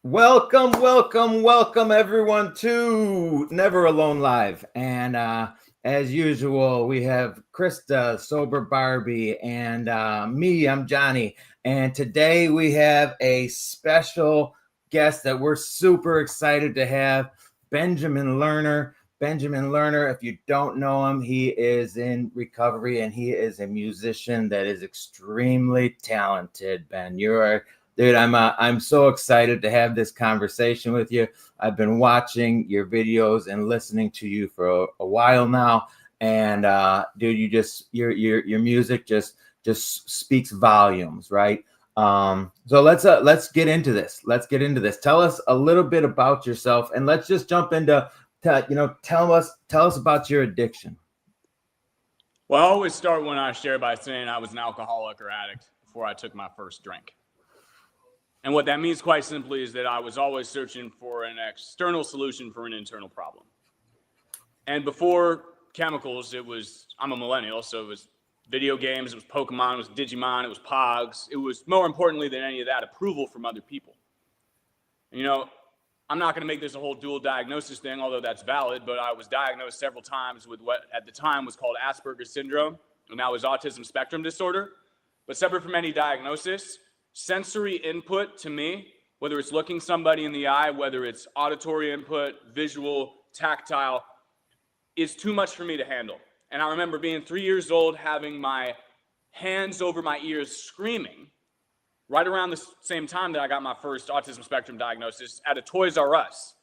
Welcome, welcome, welcome everyone to Never Alone Live. And as usual, we have Krista, Sober Barbie, and me, I'm Johnny. And today we have a special guest that we're super excited to have, Benjamin Lerner. Benjamin Lerner, if you don't know him, he is in recovery and he is a musician that is extremely talented. Ben, dude, I'm so excited to have this conversation with you. I've been watching your videos and listening to you for a while now, and dude, your music just speaks volumes, right? So let's get into this. Let's get into this. Tell us a little bit about yourself, and let's just jump into tell us about your addiction. Well, I always start when I share by saying I was an alcoholic or addict before I took my first drink. And what that means quite simply is that I was always searching for an external solution for an internal problem. And before chemicals, I'm a millennial, so it was video games, it was Pokemon, it was Digimon, it was Pogs. It was, more importantly than any of that, approval from other people. I'm not going to make this a whole dual diagnosis thing, although that's valid, but I was diagnosed several times with what at the time was called Asperger's syndrome, and that was autism spectrum disorder. But separate from any diagnosis, sensory input to me, whether it's looking somebody in the eye, whether it's auditory input, visual, tactile, is too much for me to handle. And I remember being 3 years old, having my hands over my ears screaming, right around the same time that I got my first autism spectrum diagnosis at a Toys R Us.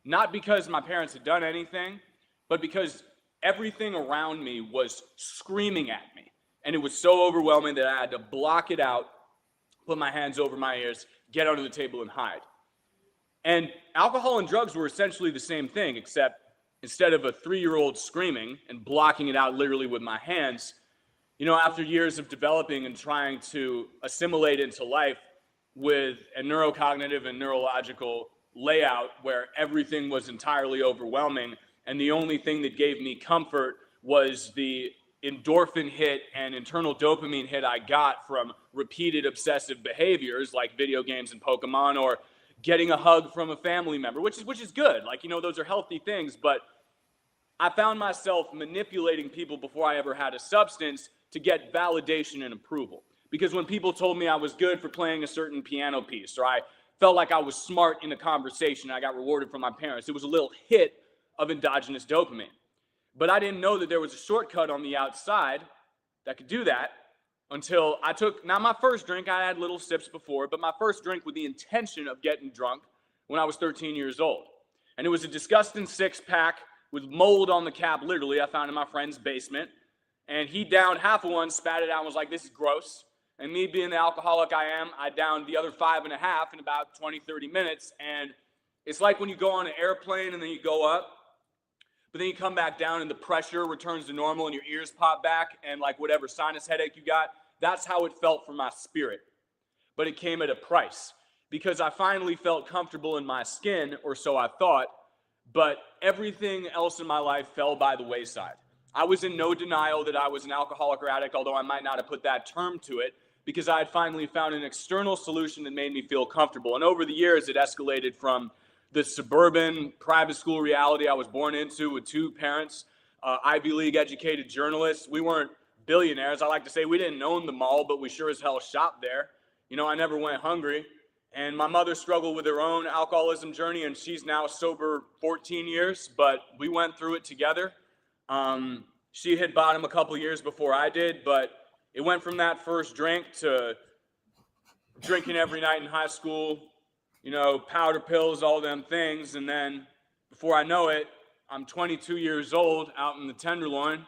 Not because my parents had done anything, but because everything around me was screaming at me. And it was so overwhelming that I had to block it out, put my hands over my ears, get under the table and hide. And alcohol and drugs were essentially the same thing, except instead of a 3-year-old screaming and blocking it out literally with my hands, after years of developing and trying to assimilate into life with a neurocognitive and neurological layout where everything was entirely overwhelming, and the only thing that gave me comfort was the endorphin hit and internal dopamine hit I got from repeated obsessive behaviors like video games and Pokemon, or getting a hug from a family member, which is good. Those are healthy things, but I found myself manipulating people before I ever had a substance to get validation and approval. Because when people told me I was good for playing a certain piano piece, or I felt like I was smart in a conversation, I got rewarded from my parents, it was a little hit of endogenous dopamine. But I didn't know that there was a shortcut on the outside that could do that until I took, not my first drink, I had little sips before, but my first drink with the intention of getting drunk when I was 13 years old. And it was a disgusting 6-pack with mold on the cap, literally, I found in my friend's basement. And he downed half of one, spat it out, and was like, this is gross. And me being the alcoholic I am, I downed the other 5.5 in about 20, 30 minutes. And it's like when you go on an airplane and then you go up, but then you come back down and the pressure returns to normal and your ears pop back and like whatever sinus headache you got, that's how it felt for my spirit. But it came at a price because I finally felt comfortable in my skin, or so I thought, but everything else in my life fell by the wayside. I was in no denial that I was an alcoholic or addict, although I might not have put that term to it, because I had finally found an external solution that made me feel comfortable. And over the years, it escalated from the suburban private school reality I was born into with 2 parents, Ivy League educated journalists. We weren't billionaires. I like to say we didn't own the mall, but we sure as hell shopped there. I never went hungry. And my mother struggled with her own alcoholism journey, and she's now sober 14 years, but we went through it together. She hit bottom a couple years before I did, but it went from that first drink to drinking every night in high school, powder pills, all them things. And then before I know it, I'm 22 years old out in the Tenderloin,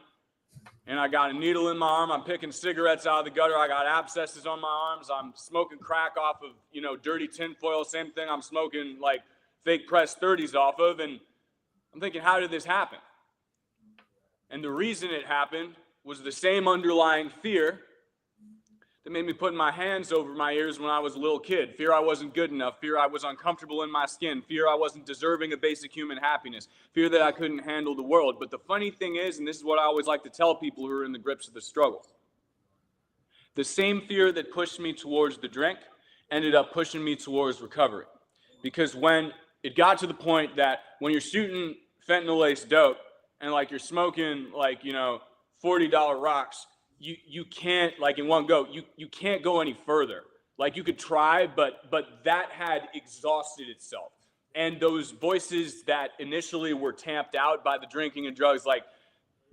and I got a needle in my arm. I'm picking cigarettes out of the gutter. I got abscesses on my arms. I'm smoking crack off of, dirty tinfoil. Same thing I'm smoking like fake pressed 30s off of. And I'm thinking, how did this happen? And the reason it happened was the same underlying fear that made me put my hands over my ears when I was a little kid. Fear I wasn't good enough. Fear I was uncomfortable in my skin. Fear I wasn't deserving of basic human happiness. Fear that I couldn't handle the world. But the funny thing is, and this is what I always like to tell people who are in the grips of the struggle, the same fear that pushed me towards the drink ended up pushing me towards recovery. because when it got to the point that when you're shooting fentanyl-laced dope and like you're smoking like, you know, $40 rocks, you can't, like in one go, you can't go any further. Like you could try, but that had exhausted itself. And those voices that initially were tamped out by the drinking and drugs, like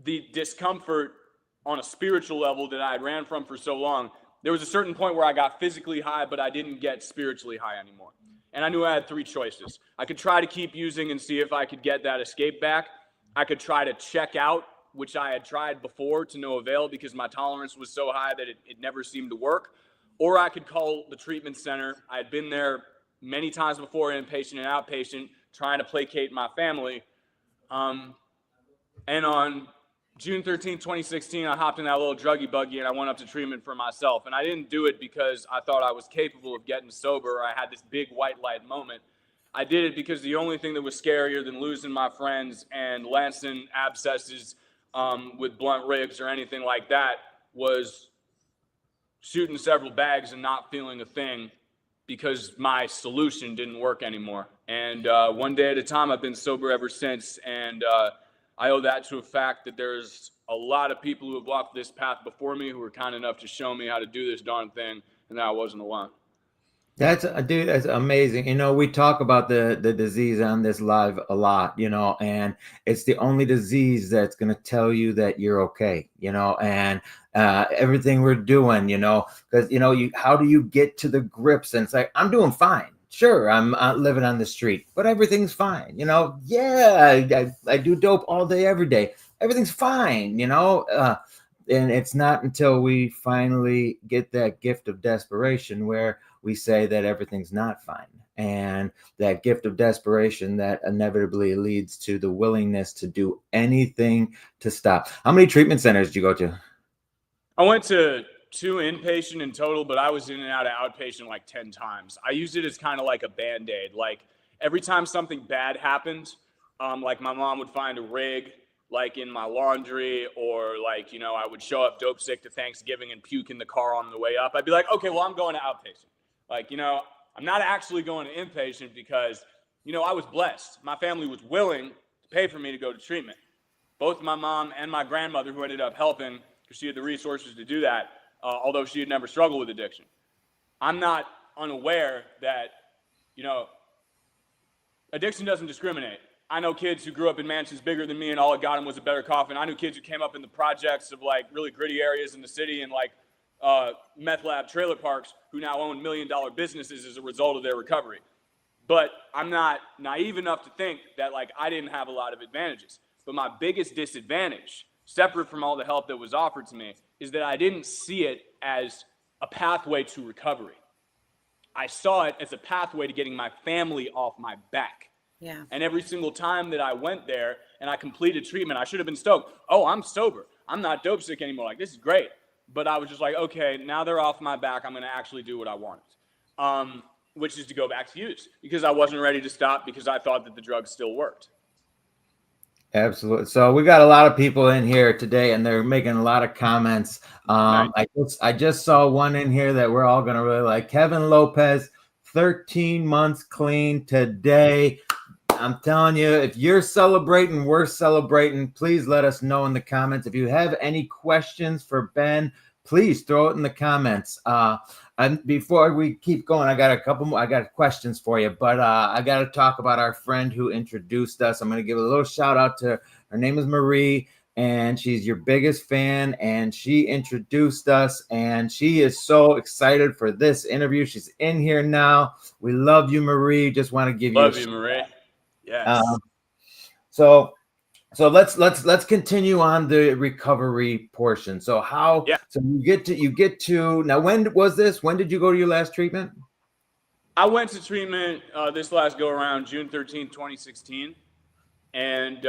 the discomfort on a spiritual level that I had ran from for so long, there was a certain point where I got physically high, but I didn't get spiritually high anymore. And I knew I had three choices. I could try to keep using and see if I could get that escape back. I could try to check out, which I had tried before to no avail because my tolerance was so high that it never seemed to work. Or I could call the treatment center. I had been there many times before, inpatient and outpatient, trying to placate my family. And on June 13th, 2016, I hopped in that little druggy buggy and I went up to treatment for myself. And I didn't do it because I thought I was capable of getting sober or I had this big white light moment. I did it because the only thing that was scarier than losing my friends and lancing abscesses with blunt rigs or anything like that was shooting several bags and not feeling a thing because my solution didn't work anymore. And one day at a time, I've been sober ever since. And I owe that to a fact that there's a lot of people who have walked this path before me who were kind enough to show me how to do this darn thing, and that I wasn't alone. That's dude, that's amazing. You know, we talk about the disease on this live a lot, you know, and it's the only disease that's going to tell you that you're okay, you know, and everything we're doing, you know, because, you know, how do you get to the grips? And it's like, I'm doing fine. Sure, I'm living on the street, but everything's fine, you know. Yeah, I do dope all day, every day. Everything's fine, you know. And it's not until we finally get that gift of desperation where we say that everything's not fine. And that gift of desperation that inevitably leads to the willingness to do anything to stop. How many treatment centers did you go to? I went to 2 inpatient in total, but I was in and out of outpatient like 10 times. I used it as kind of like a Band-Aid. Like every time something bad happened, like my mom would find a rig like in my laundry, or like, you know, I would show up dope sick to Thanksgiving and puke in the car on the way up. I'd be like, okay, well, I'm going to outpatient. Like, you know, I'm not actually going to inpatient because, you know, I was blessed. My family was willing to pay for me to go to treatment. Both my mom and my grandmother, who ended up helping because she had the resources to do that, although she had never struggled with addiction. I'm not unaware that, you know, addiction doesn't discriminate. I know kids who grew up in mansions bigger than me and all it got them was a better coffin. I knew kids who came up in the projects of like really gritty areas in the city and like meth lab trailer parks who now own $1 million businesses as a result of their recovery. But I'm not naive enough to think that like I didn't have a lot of advantages. But my biggest disadvantage, separate from all the help that was offered to me, is that I didn't see it as a pathway to recovery. I saw it as a pathway to getting my family off my back. Yeah. And every single time that I went there and I completed treatment, I should have been stoked. Oh, I'm sober. I'm not dope sick anymore. Like, this is great. But I was just like, okay, now they're off my back. I'm going to actually do what I wanted, which is to go back to use because I wasn't ready to stop because I thought that the drugs still worked. Absolutely. So we got a lot of people in here today, and they're making a lot of comments. Nice. I just saw one in here that we're all going to really like. Kevin Lopez, 13 months clean today. I'm telling you, if you're celebrating, we're celebrating. Please let us know in the comments. If you have any questions for Ben, please throw it in the comments. And before we keep going, I got a couple more. I got questions for you, but I got to talk about our friend who introduced us. I'm going to give a little shout out to her. Name is Marie, and she's your biggest fan, and she introduced us, and she is so excited for this interview. She's in here now. We love you, Marie. Just want to give you. Love you, Marie. Yes. So let's continue on the recovery portion. So how? Yeah. So you get to now. When was this? When did you go to your last treatment? I went to treatment this last go around June 13th, 2016, and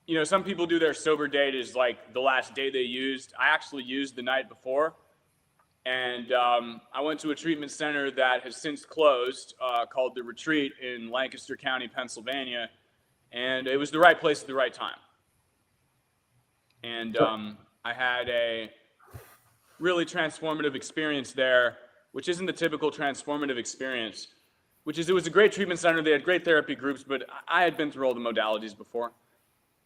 you know, some people do their sober date as like the last day they used. I actually used the night before. And I went to a treatment center that has since closed called The Retreat in Lancaster County, Pennsylvania. And it was the right place at the right time. And I had a really transformative experience there, which isn't the typical transformative experience. which is it was a great treatment center. They had great therapy groups, but I had been through all the modalities before.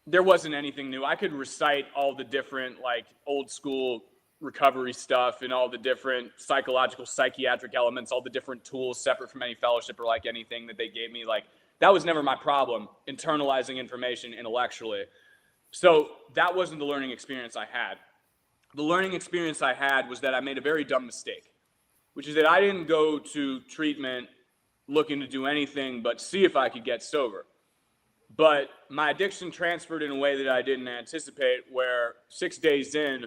There wasn't anything new. I could recite all the different like old school recovery stuff and all the different psychological, psychiatric elements, all the different tools separate from any fellowship or like anything that they gave me. Like that was never my problem, internalizing information intellectually. So that wasn't the learning experience I had. The learning experience I had was that I made a very dumb mistake, which is that I didn't go to treatment looking to do anything but see if I could get sober. But my addiction transferred in a way that I didn't anticipate, where 6 days in,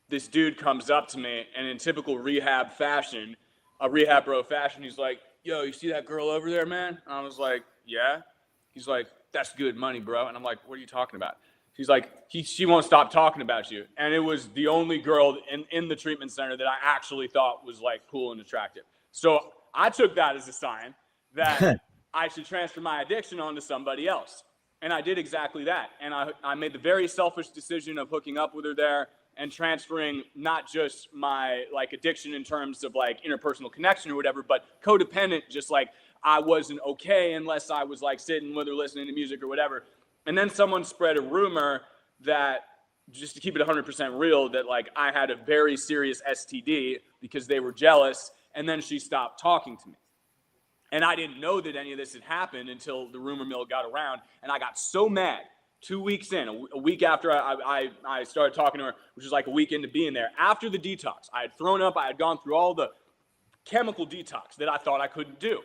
this dude comes up to me, and in typical rehab fashion, a rehab bro fashion, he's like, yo, you see that girl over there, man? And I was like, yeah. He's like, that's good money, bro. And I'm like, what are you talking about? He's like, she won't stop talking about you. And it was the only girl in the treatment center that I actually thought was like cool and attractive. So I took that as a sign that I should transfer my addiction onto somebody else. And I did exactly that. And I made the very selfish decision of hooking up with her there and transferring not just my like addiction in terms of like interpersonal connection or whatever, but codependent, just like I wasn't okay unless I was like sitting with her listening to music or whatever. And then someone spread a rumor that, just to keep it 100% real, that like I had a very serious STD because they were jealous, and then she stopped talking to me. And I didn't know that any of this had happened until the rumor mill got around, and I got so mad 2 weeks in, a week after I started talking to her, which was like a week into being there, after the detox. I had thrown up, I had gone through all the chemical detox that I thought I couldn't do.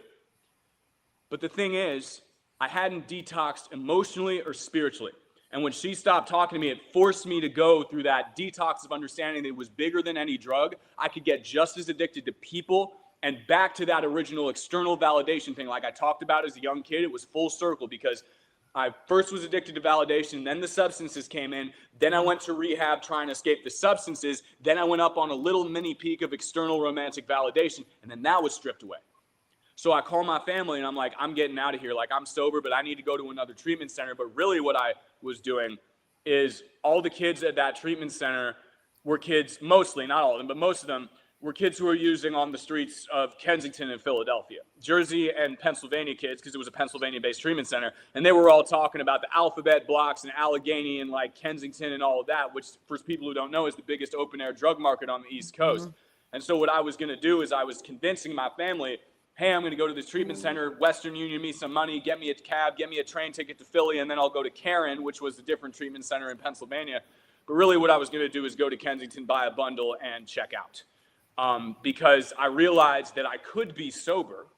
But the thing is, I hadn't detoxed emotionally or spiritually. And when she stopped talking to me, it forced me to go through that detox of understanding that it was bigger than any drug. I could get just as addicted to people and back to that original external validation thing like I talked about as a young kid. It was full circle because I first was addicted to validation, then the substances came in, then I went to rehab trying to escape the substances, then I went up on a little mini peak of external romantic validation, and then that was stripped away. So I call my family and I'm like, I'm getting out of here. Like I'm sober, but I need to go to another treatment center. But really what I was doing is all the kids at that treatment center were kids, mostly, not all of them, but most of them were kids who were using on the streets of Kensington and Philadelphia. Jersey and Pennsylvania kids, because it was a Pennsylvania-based treatment center. And they were all talking about the alphabet blocks and Allegheny and like Kensington and all of that, which for people who don't know is the biggest open-air drug market on the East Coast. Mm-hmm. And so what I was going to do is I was convincing my family, hey, I'm going to go to this treatment center, Western Union me some money, get me a cab, get me a train ticket to Philly, and then I'll go to Caron, which was a different treatment center in Pennsylvania. But really what I was going to do is go to Kensington, buy a bundle, and check out. Because I realized that I could be sober.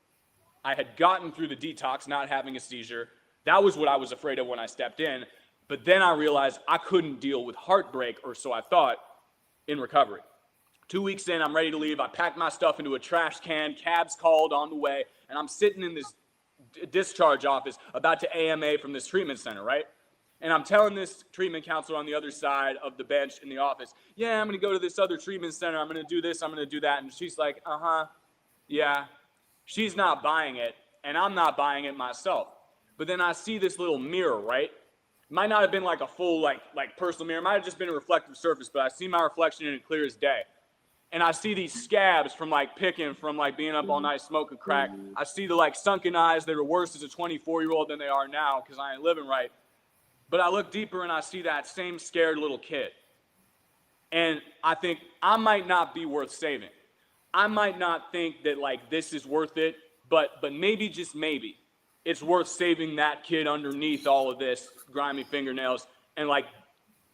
I had gotten through the detox, not having a seizure. That was what I was afraid of when I stepped in. But then I realized I couldn't deal with heartbreak, or so I thought, in recovery. 2 weeks in, I'm ready to leave. I packed my stuff into a trash can. Cabs called on the way. And I'm sitting in this discharge office about to AMA from this treatment center, right? And I'm telling this treatment counselor on the other side of the bench in the office, yeah, I'm going to go to this other treatment center. I'm going to do this. I'm going to do that. And she's like, yeah. She's not buying it, and I'm not buying it myself. But then I see this little mirror, right? It might not have been like a full like personal mirror. It might have just been a reflective surface, but I see my reflection in it clear as day. And I see these scabs from like picking, from like being up all night smoking crack. I see the like sunken eyes that are worse as a 24-year-old than they are now because I ain't living right. But I look deeper and I see that same scared little kid. And I think I might not be worth saving. I might not think that like this is worth it, but maybe, just maybe, it's worth saving that kid underneath all of this grimy fingernails. And like,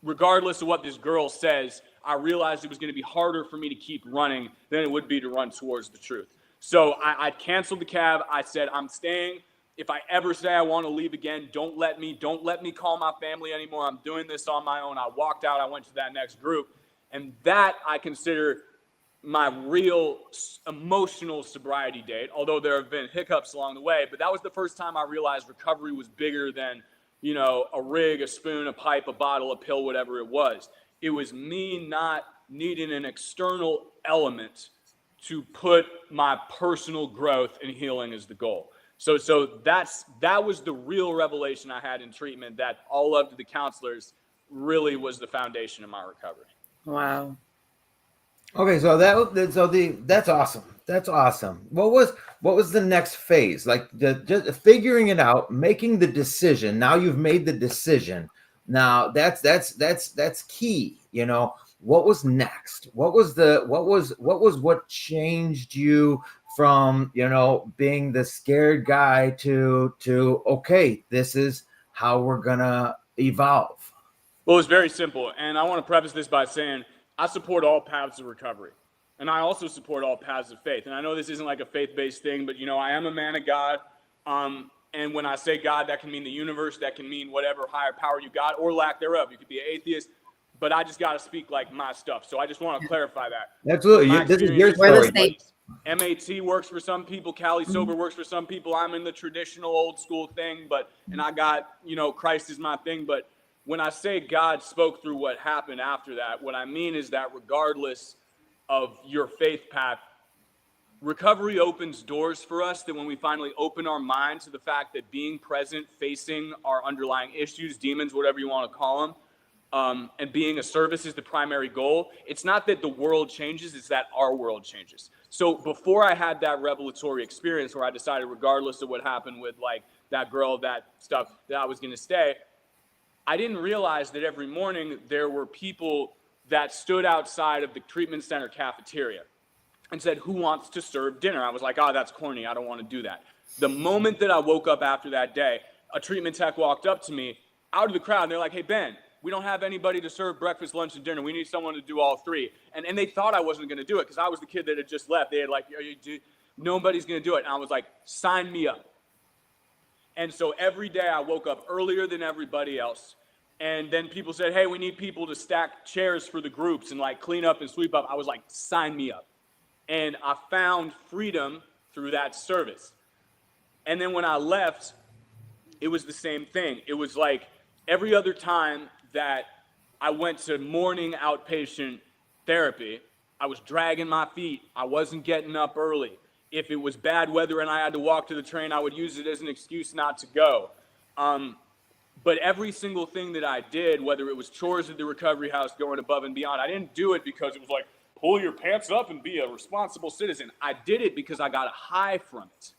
regardless of what this girl says, I realized it was going to be harder for me to keep running than it would be to run towards the truth. So I canceled the cab. I said, I'm staying. If I ever say I want to leave again, don't let me call my family anymore. I'm doing this on my own. I walked out. I went to that next group. And that I consider my real emotional sobriety date, although there have been hiccups along the way. But that was the first time I realized recovery was bigger than, you know, a rig, a spoon, a pipe, a bottle, a pill, whatever it was. It was me not needing an external element to put my personal growth and healing as the goal. So that was the real revelation I had in treatment, that all of the counselors really was the foundation of my recovery. Wow. Okay, so that's awesome. That's awesome. next phase? Like just figuring it out, making the decision. Now you've made the decision. Now that's key. What was next? What changed you from being the scared guy to okay, this is how we're gonna evolve? Well, it's very simple. And I want to preface this by saying I support all paths of recovery. And I also support all paths of faith. And I know this isn't like a faith-based thing, but I am a man of God. And when I say God, that can mean the universe, that can mean whatever higher power you got or lack thereof. You could be an atheist, but I just got to speak like my stuff. So I just want to clarify that. Absolutely. This is your story. MAT works for some people. Cali Sober works for some people. I'm in the traditional old school thing, and I got, Christ is my thing. But when I say God spoke through what happened after that, what I mean is that regardless of your faith path, recovery opens doors for us that when we finally open our mind to the fact that being present, facing our underlying issues, demons, whatever you want to call them, and being a service is the primary goal. It's not that the world changes, it's that our world changes. So before I had that revelatory experience where I decided, regardless of what happened with like that girl, that stuff, that I was going to stay, I didn't realize that every morning there were people that stood outside of the treatment center cafeteria and said, who wants to serve dinner? I was like, oh, that's corny. I don't want to do that. The moment that I woke up after that day, a treatment tech walked up to me out of the crowd. And they're like, hey, Ben, we don't have anybody to serve breakfast, lunch, and dinner. We need someone to do all three. And they thought I wasn't going to do it because I was the kid that had just left. They had like, nobody's going to do it. And I was like, sign me up. And so every day I woke up earlier than everybody else. And then people said, hey, we need people to stack chairs for the groups and like clean up and sweep up. I was like, sign me up. And I found freedom through that service. And then when I left, it was the same thing. It was like every other time that I went to morning outpatient therapy, I was dragging my feet. I wasn't getting up early. If it was bad weather and I had to walk to the train, I would use it as an excuse not to go. But every single thing that I did, whether it was chores at the recovery house, going above and beyond, I didn't do it because it was like, pull your pants up and be a responsible citizen. I did it because I got a high from it.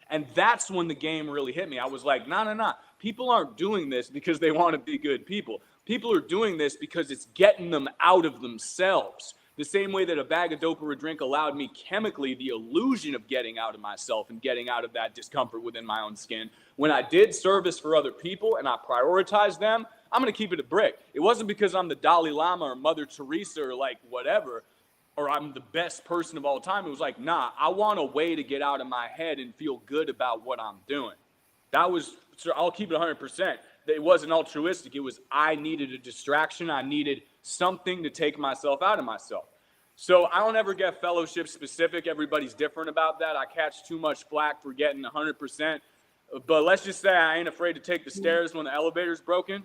And that's when the game really hit me. I was like, no. People aren't doing this because they want to be good people. People are doing this because it's getting them out of themselves. The same way that a bag of dope or a drink allowed me chemically the illusion of getting out of myself and getting out of that discomfort within my own skin. When I did service for other people and I prioritized them, I'm going to keep it a brick. It wasn't because I'm the Dalai Lama or Mother Teresa or like whatever, or I'm the best person of all time. It was like, nah, I want a way to get out of my head and feel good about what I'm doing. I'll keep it 100%. It wasn't altruistic. It was I needed a distraction. I needed something to take myself out of myself. So I don't ever get fellowship specific. Everybody's different about that. I catch too much flack for getting 100%. But let's just say I ain't afraid to take the stairs when the elevator's broken.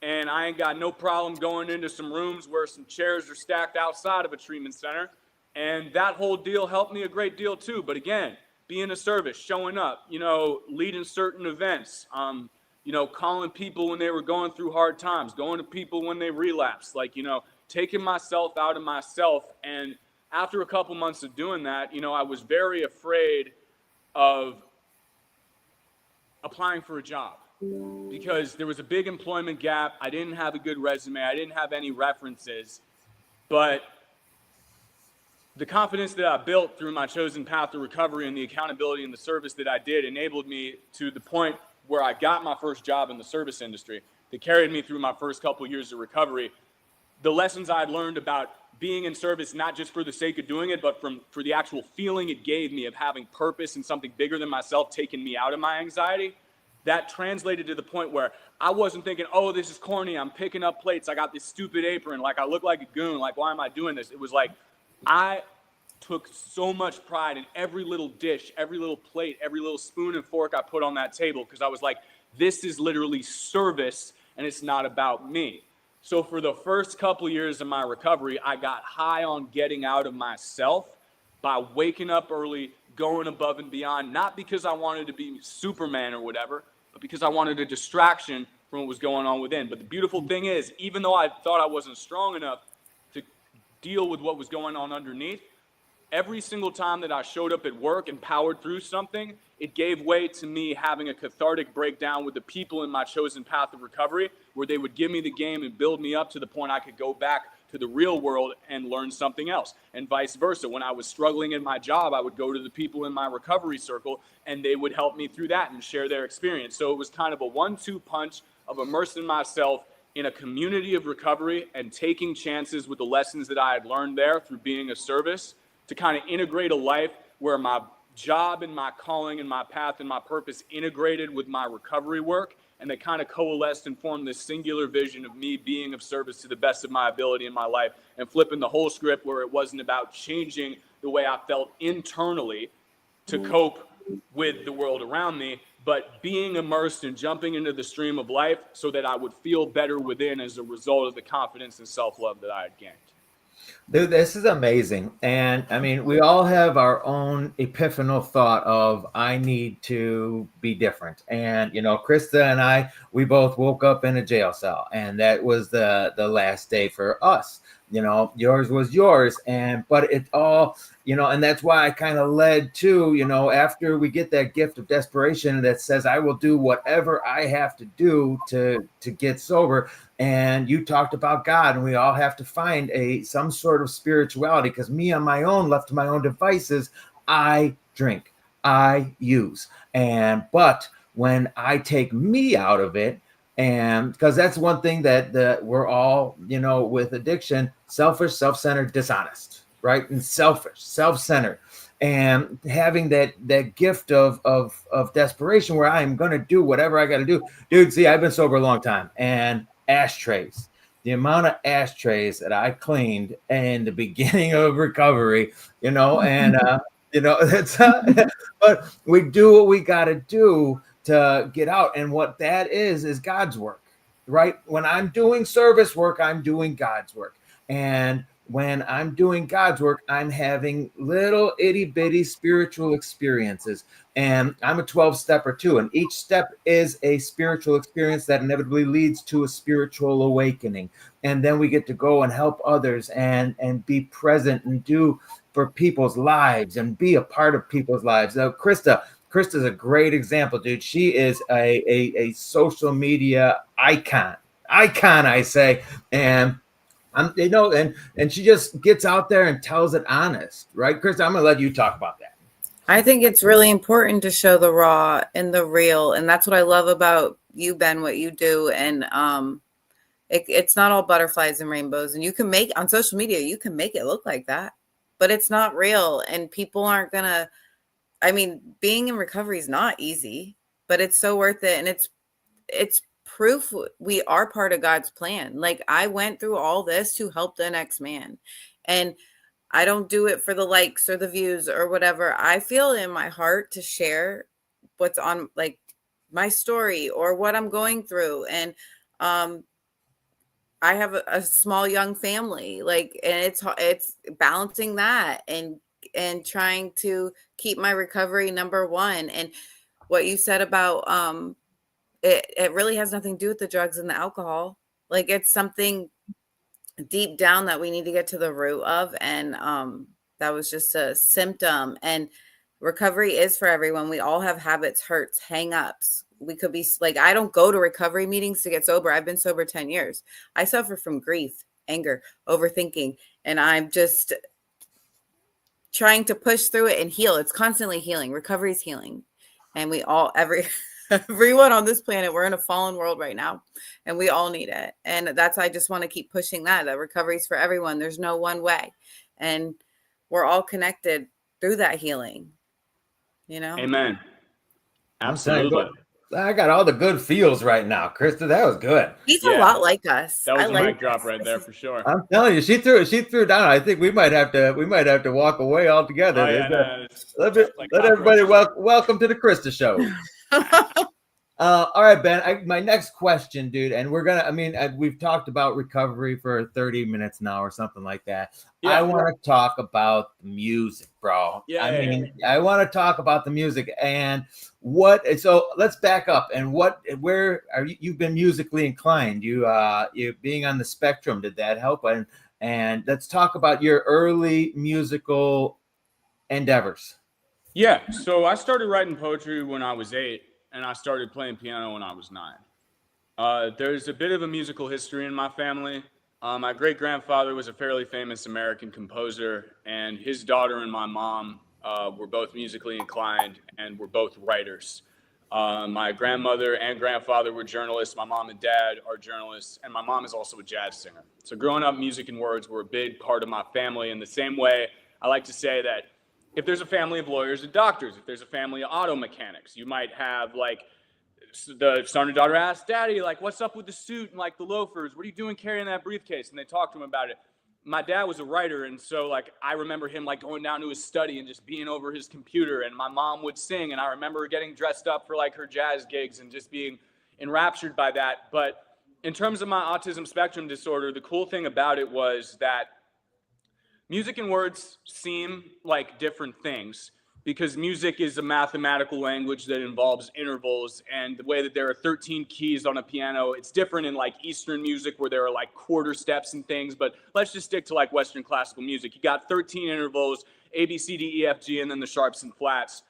And I ain't got no problem going into some rooms where some chairs are stacked outside of a treatment center. And that whole deal helped me a great deal too. But again, being a service, showing up, leading certain events, calling people when they were going through hard times, going to people when they relapsed, taking myself out of myself. And after a couple months of doing that, I was very afraid of applying for a job because there was a big employment gap. I didn't have a good resume. I didn't have any references, but the confidence that I built through my chosen path of recovery and the accountability and the service that I did enabled me to the point where I got my first job in the service industry that carried me through my first couple years of recovery. The lessons I'd learned about being in service, not just for the sake of doing it, but for the actual feeling it gave me of having purpose and something bigger than myself taking me out of my anxiety, that translated to the point where I wasn't thinking, oh, this is corny. I'm picking up plates. I got this stupid apron. Like, I look like a goon. Like, why am I doing this? It was like, I took so much pride in every little dish, every little plate, every little spoon and fork I put on that table because I was like, this is literally service and it's not about me. So for the first couple years of my recovery, I got high on getting out of myself by waking up early, going above and beyond, not because I wanted to be Superman or whatever, but because I wanted a distraction from what was going on within. But the beautiful thing is, even though I thought I wasn't strong enough to deal with what was going on underneath, every single time that I showed up at work and powered through something, it gave way to me having a cathartic breakdown with the people in my chosen path of recovery, where they would give me the game and build me up to the point I could go back to the real world and learn something else, and vice versa. When I was struggling in my job, I would go to the people in my recovery circle, and they would help me through that and share their experience. So it was kind of a 1-2 punch of immersing myself in a community of recovery and taking chances with the lessons that I had learned there through being of service to kind of integrate a life where my job and my calling and my path and my purpose integrated with my recovery work, and they kind of coalesced and formed this singular vision of me being of service to the best of my ability in my life, and flipping the whole script where it wasn't about changing the way I felt internally to cope with the world around me, but being immersed and jumping into the stream of life so that I would feel better within as a result of the confidence and self-love that I had gained. Dude, this is amazing. And I mean, we all have our own epiphanal thought of, I need to be different. And, you know, Krista and I, we both woke up in a jail cell, and that was the last day for us. You know, yours was yours. But it all, you know, and that's why I kind of led to, you know, after we get that gift of desperation that says, I will do whatever I have to do to get sober. And you talked about God, and we all have to find some sort of spirituality, because me on my own, left to my own devices, I drink, I use. But when I take me out of it, and because that's one thing that we're all, you know, with addiction, selfish, self-centered, dishonest, right? And selfish, self-centered, and having that gift of desperation where I am going to do whatever I got to do. Dude, see, I've been sober a long time, and ashtrays, the amount of ashtrays that I cleaned in the beginning of recovery, you know, and you know, it's but we do what we got to do to get out. And what that is God's work, right? When I'm doing service work, I'm doing God's work. And when I'm doing God's work, I'm having little itty bitty spiritual experiences. And I'm a 12-stepper too. And each step is a spiritual experience that inevitably leads to a spiritual awakening. And then we get to go and help others and be present and do for people's lives and be a part of people's lives. Now, Krista's a great example, dude. She is a social media icon, I say. And you know, and she just gets out there and tells it honest, right? Krista, I'm gonna let you talk about that. I think it's really important to show the raw and the real, and that's what I love about you, Ben, what you do. And it's not all butterflies and rainbows. And you can make on social media, you can make it look like that, but it's not real, and people aren't gonna. I mean, being in recovery is not easy, but it's so worth it. And it's proof we are part of God's plan. Like, I went through all this to help the next man. And I don't do it for the likes or the views or whatever. I feel in my heart to share what's on, like, my story or what I'm going through. And I have a small young family, like, and it's balancing that and trying to keep my recovery number one. And what you said about it really has nothing to do with the drugs and the alcohol. Like, it's something deep down that we need to get to the root of. And that was just a symptom. And recovery is for everyone. We all have habits, hurts, hang-ups. We could be like, I don't go to recovery meetings to get sober. I've been sober 10 years. I suffer from grief, anger, overthinking, and I'm just trying to push through it and heal. It's constantly healing. Recovery is healing. And we all, everyone on this planet, we're in a fallen world right now, and we all need it. And that's, I just want to keep pushing that recovery is for everyone. There's no one way. And we're all connected through that healing, you know? Amen. Absolutely. I got all the good feels right now, Krista. That was good. He's a lot like us. That was a mic drop right there for sure. I'm telling you, she threw down. I think we might have to walk away altogether. Oh, yeah, let everybody welcome to the Krista show. All right, Ben, my next question, dude, and we've talked about recovery for 30 minutes now or something like that. Yeah. I want to talk about the music, bro. I want to talk about the music and so let's back up. And where are you've been musically inclined? You being on the spectrum, did that help? And let's talk about your early musical endeavors? Yeah, so I started writing poetry when I was 8, and I started playing piano when I was 9. There's a bit of a musical history in my family. My great-grandfather was a fairly famous American composer, and his daughter and my mom were both musically inclined and were both writers. My grandmother and grandfather were journalists. My mom and dad are journalists, and my mom is also a jazz singer. So growing up, music and words were a big part of my family. In the same way, I like to say that if there's a family of lawyers and doctors, if there's a family of auto mechanics, you might have like the son or daughter asks, Daddy, like, what's up with the suit and like the loafers? What are you doing carrying that briefcase? And they talk to him about it. My dad was a writer, and so like I remember him like going down to his study and just being over his computer, and my mom would sing, and I remember getting dressed up for like her jazz gigs and just being enraptured by that. But in terms of my autism spectrum disorder, the cool thing about it was that music and words seem like different things, because music is a mathematical language that involves intervals, and the way that there are 13 keys on a piano, it's different in like Eastern music where there are like quarter steps and things, but let's just stick to like Western classical music. You got 13 intervals, A, B, C, D, E, F, G, and then the sharps and flats.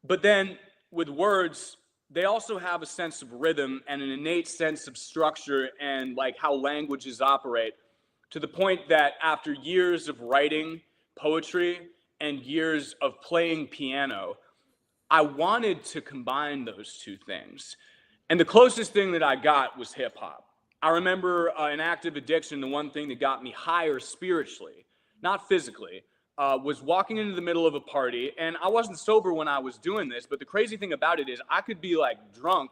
But then with words, they also have a sense of rhythm and an innate sense of structure and like how languages operate, to the point that after years of writing poetry and years of playing piano, I wanted to combine those two things. And the closest thing that I got was hip hop. I remember in Active Addiction, the one thing that got me higher spiritually, not physically, was walking into the middle of a party. And I wasn't sober when I was doing this, but the crazy thing about it is I could be like drunk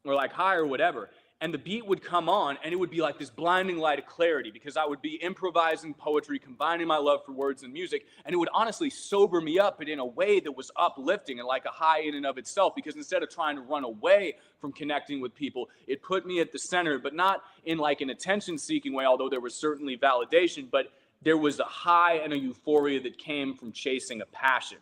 or like high or whatever, and the beat would come on, and it would be like this blinding light of clarity, because I would be improvising poetry, combining my love for words and music, and it would honestly sober me up, but in a way that was uplifting and like a high in and of itself, because instead of trying to run away from connecting with people, it put me at the center, but not in like an attention-seeking way, although there was certainly validation, but there was a high and a euphoria that came from chasing a passion.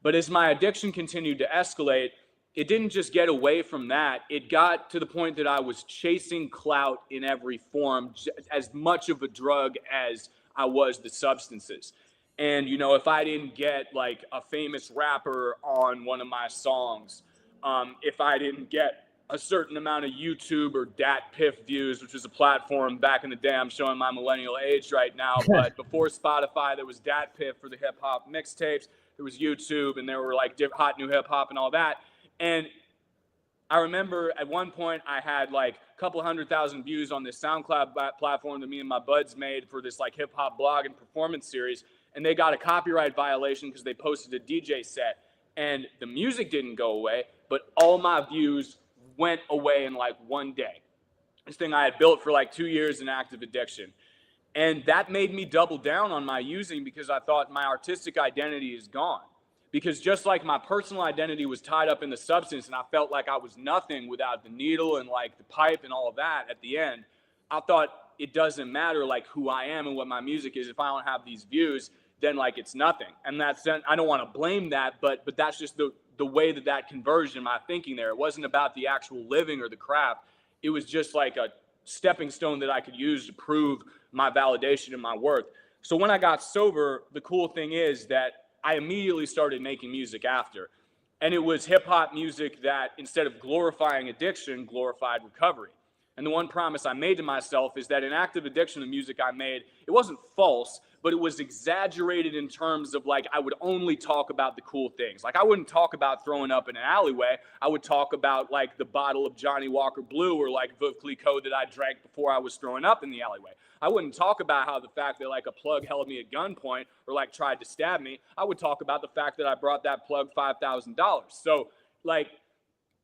But as my addiction continued to escalate, it didn't just get away from that. It got to the point that I was chasing clout in every form, as much of a drug as I was the substances. And, you know, if I didn't get like a famous rapper on one of my songs, if I didn't get a certain amount of YouTube or DatPiff views, which was a platform back in the day, I'm showing my millennial age right now, but before Spotify, there was DatPiff for the hip hop mixtapes, there was YouTube, and there were like hot new hip hop and all that. And I remember at one point I had like a couple 100,000 views on this SoundCloud platform that me and my buds made for this like hip hop blog and performance series. And they got a copyright violation because they posted a DJ set, and the music didn't go away, but all my views went away in like one day. This thing I had built for like 2 years in Active Addiction. And that made me double down on my using, because I thought my artistic identity is gone. Because just like my personal identity was tied up in the substance, and I felt like I was nothing without the needle and like the pipe and all of that at the end, I thought it doesn't matter like who I am and what my music is. If I don't have these views, then like it's nothing. And that's, I don't want to blame that, but that's just the way that conversion, my thinking there. It wasn't about the actual living or the craft. It was just like a stepping stone that I could use to prove my validation and my worth. So when I got sober, the cool thing is that I immediately started making music after. And it was hip hop music that, instead of glorifying addiction, glorified recovery. And the one promise I made to myself is that in Active Addiction, the music I made, it wasn't false, but it was exaggerated in terms of like, I would only talk about the cool things. Like I wouldn't talk about throwing up in an alleyway. I would talk about like the bottle of Johnny Walker Blue or like Veuve Clicquot that I drank before I was throwing up in the alleyway. I wouldn't talk about how the fact that like a plug held me at gunpoint or like tried to stab me. I would talk about the fact that I brought that plug $5,000. So like,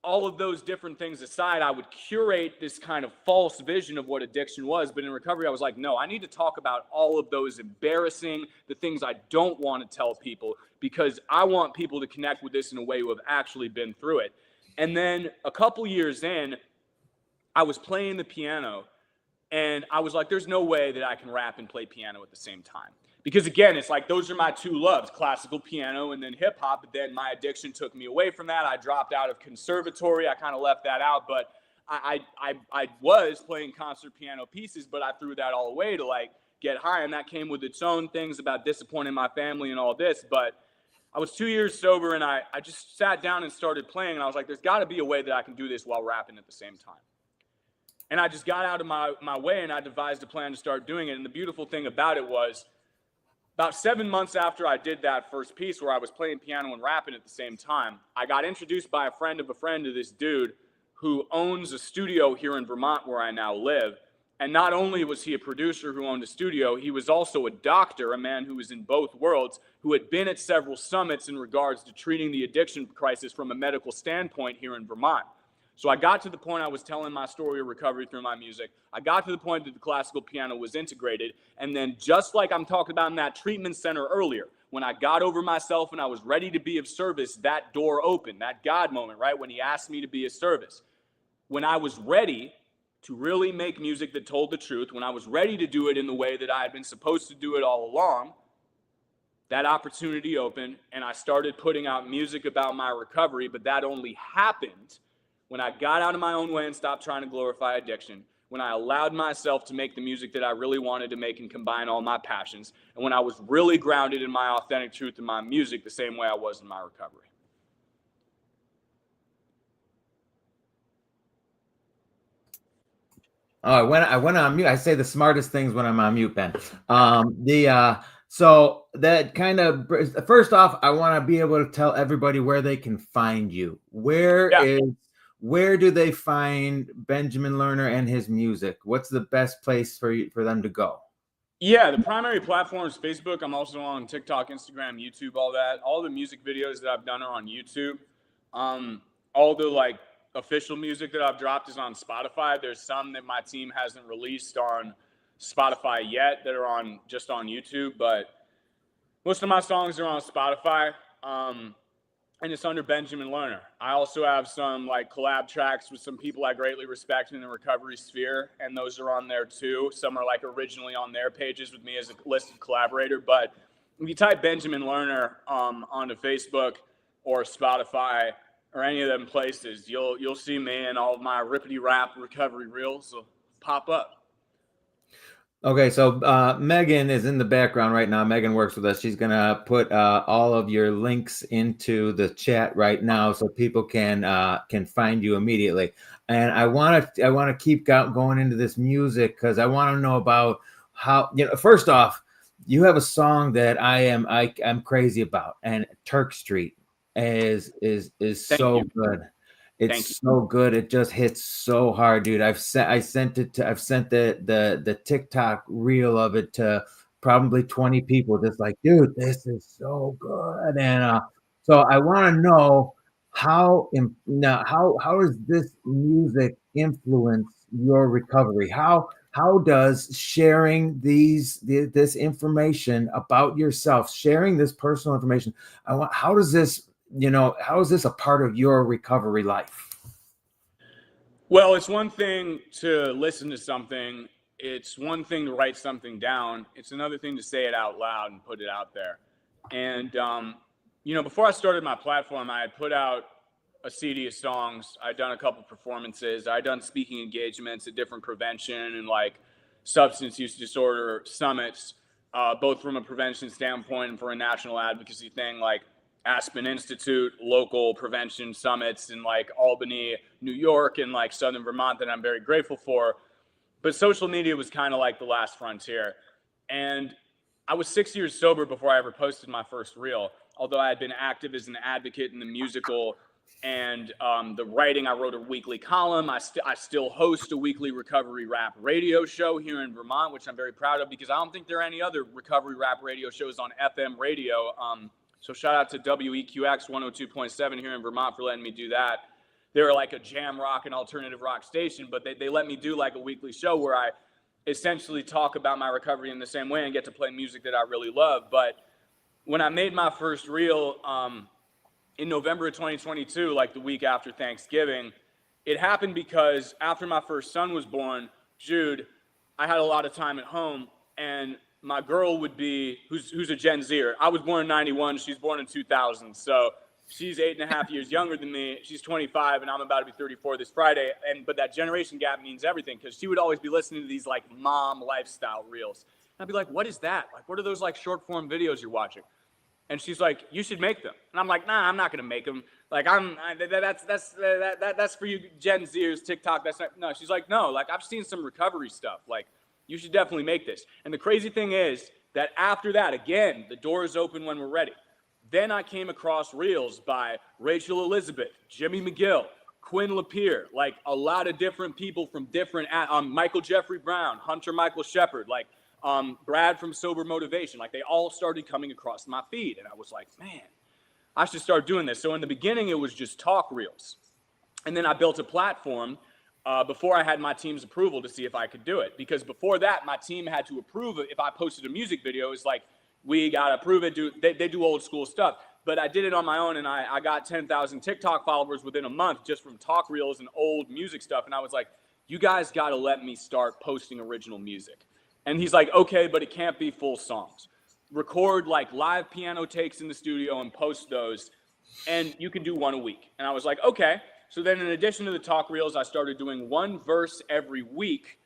all of those different things aside, I would curate this kind of false vision of what addiction was. But in recovery, I was like, no, I need to talk about all of those embarrassing, the things I don't want to tell people, because I want people to connect with this in a way who have actually been through it. And then a couple years in, I was playing the piano, and I was like, there's no way that I can rap and play piano at the same time. Because again, it's like those are my two loves, classical piano and then hip hop. But then my addiction took me away from that. I dropped out of conservatory. I kind of left that out. But I was playing concert piano pieces, but I threw that all away to like get high. And that came with its own things about disappointing my family and all this. But I was 2 years sober, and I just sat down and started playing, and I was like, there's got to be a way that I can do this while rapping at the same time. And I just got out of my way, and I devised a plan to start doing it. And the beautiful thing about it was, about 7 months after I did that first piece where I was playing piano and rapping at the same time, I got introduced by a friend of a friend to this dude who owns a studio here in Vermont where I now live. And not only was he a producer who owned a studio, he was also a doctor, a man who was in both worlds, who had been at several summits in regards to treating the addiction crisis from a medical standpoint here in Vermont. So I got to the point I was telling my story of recovery through my music. I got to the point that the classical piano was integrated. And then just like I'm talking about in that treatment center earlier, when I got over myself and I was ready to be of service, that door opened, that God moment, right? When he asked me to be of service. When I was ready to really make music that told the truth, when I was ready to do it in the way that I had been supposed to do it all along, that opportunity opened and I started putting out music about my recovery. But that only happened when I got out of my own way and stopped trying to glorify addiction, when I allowed myself to make the music that I really wanted to make and combine all my passions, and when I was really grounded in my authentic truth in my music the same way I was in my recovery. Oh, I went on mute. I say the smartest things when I'm on mute, Ben. So that kind of, first off, I want to be able to tell everybody where they can find you. Where do they find Benjamin Lerner and his music? What's the best place for them to go? Yeah, the primary platform is Facebook. I'm also on TikTok, Instagram, YouTube, all that. All the music videos that I've done are on YouTube. All the official music that I've dropped is on Spotify. There's some that my team hasn't released on Spotify yet that are just on YouTube, but most of my songs are on Spotify. And it's under Benjamin Lerner. I also have some collab tracks with some people I greatly respect in the recovery sphere, and those are on there too. Some are originally on their pages with me as a listed collaborator. But if you type Benjamin Lerner onto Facebook or Spotify or any of them places, you'll see me, and all of my rippity rap recovery reels will pop up. Okay, so Megan is in the background right now. Megan works with us. She's gonna put all of your links into the chat right now, so people can find you immediately. And I want to keep going into this music because I want to know about how, first off, you have a song that I'm crazy about, and Turk Street is so good. It's so good. It just hits so hard, dude. I've sent the TikTok reel of it to probably 20 people. Just dude, this is so good. And so I want to know how does this music influence your recovery? How does sharing this information about yourself, sharing this personal information, how is this a part of your recovery life? Well, it's one thing to listen to something. It's one thing to write something down. It's another thing to say it out loud and put it out there. And, before I started my platform, I had put out a CD of songs. I'd done a couple performances. I'd done speaking engagements at different prevention and substance use disorder summits, both from a prevention standpoint and for a national advocacy thing, Aspen Institute, local prevention summits in Albany, New York, and Southern Vermont that I'm very grateful for. But social media was kind of the last frontier. And I was 6 years sober before I ever posted my first reel. Although I had been active as an advocate in the musical and the writing, I wrote a weekly column. I still host a weekly recovery rap radio show here in Vermont, which I'm very proud of because I don't think there are any other recovery rap radio shows on FM radio. So shout out to WEQX 102.7 here in Vermont for letting me do that. They're a jam rock and alternative rock station, but they let me do a weekly show where I essentially talk about my recovery in the same way and get to play music that I really love. But when I made my first reel in November of 2022, the week after Thanksgiving, it happened because after my first son was born, Jude, I had a lot of time at home, and my girl would be, who's a Gen Zer. I was born in 91. She's born in 2000. So she's 8.5 years younger than me. She's 25, and I'm about to be 34 this Friday. But that generation gap means everything because she would always be listening to these mom lifestyle reels. And I'd be like, what is that? What are those short form videos you're watching? And she's like, you should make them. And I'm like, nah, I'm not going to make them. Like, that's for you Gen Zers, TikTok. That's not, no. She's like, no, like, I've seen some recovery stuff. Like, you should definitely make this. And the crazy thing is that after that, again, the door is open when we're ready. Then I came across reels by Rachel Elizabeth, Jimmy McGill, Quinn Lapierre, like a lot of different people from different, Michael Jeffrey Brown, Hunter Michael Shepard, like Brad from Sober Motivation. Like, they all started coming across my feed. And I was like, man, I should start doing this. So in the beginning, it was just talk reels. And then I built a platform before I had my team's approval to see if I could do it. Because before that, my team had to approve it. If I posted a music video, it's like, we got to approve it. They do old school stuff. But I did it on my own, and I got 10,000 TikTok followers within a month just from talk reels and old music stuff. And I was like, you guys got to let me start posting original music. And he's like, okay, but it can't be full songs. Record like live piano takes in the studio and post those, and you can do one a week. And I was like, okay. So then in addition to the talk reels, I started doing one verse every week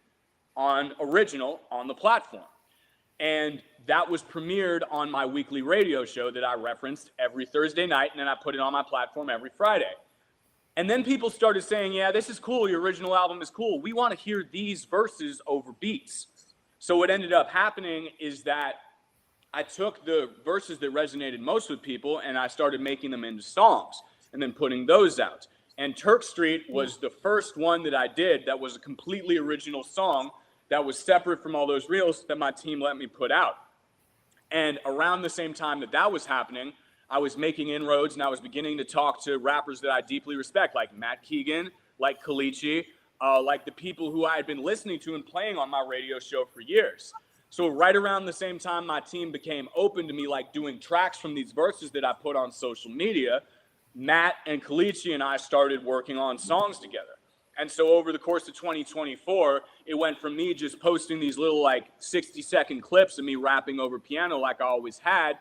on original on the platform. And that was premiered on my weekly radio show that I referenced every Thursday night, and then I put it on my platform every Friday. And then people started saying, yeah, this is cool. Your original album is cool. We want to hear these verses over beats. So what ended up happening is that I took the verses that resonated most with people and I started making them into songs and then putting those out. And Turk Street was the first one that I did that was a completely original song that was separate from all those reels that my team let me put out. And around the same time that that was happening, I was making inroads and I was beginning to talk to rappers that I deeply respect, like Matt Keegan, like Kalichi, like the people who I had been listening to and playing on my radio show for years. So right around the same time my team became open to me, like doing tracks from these verses that I put on social media, Matt and Kalichi and I started working on songs together. And so over the course of 2024, it went from me just posting these little like 60-second clips of me rapping over piano like I always had,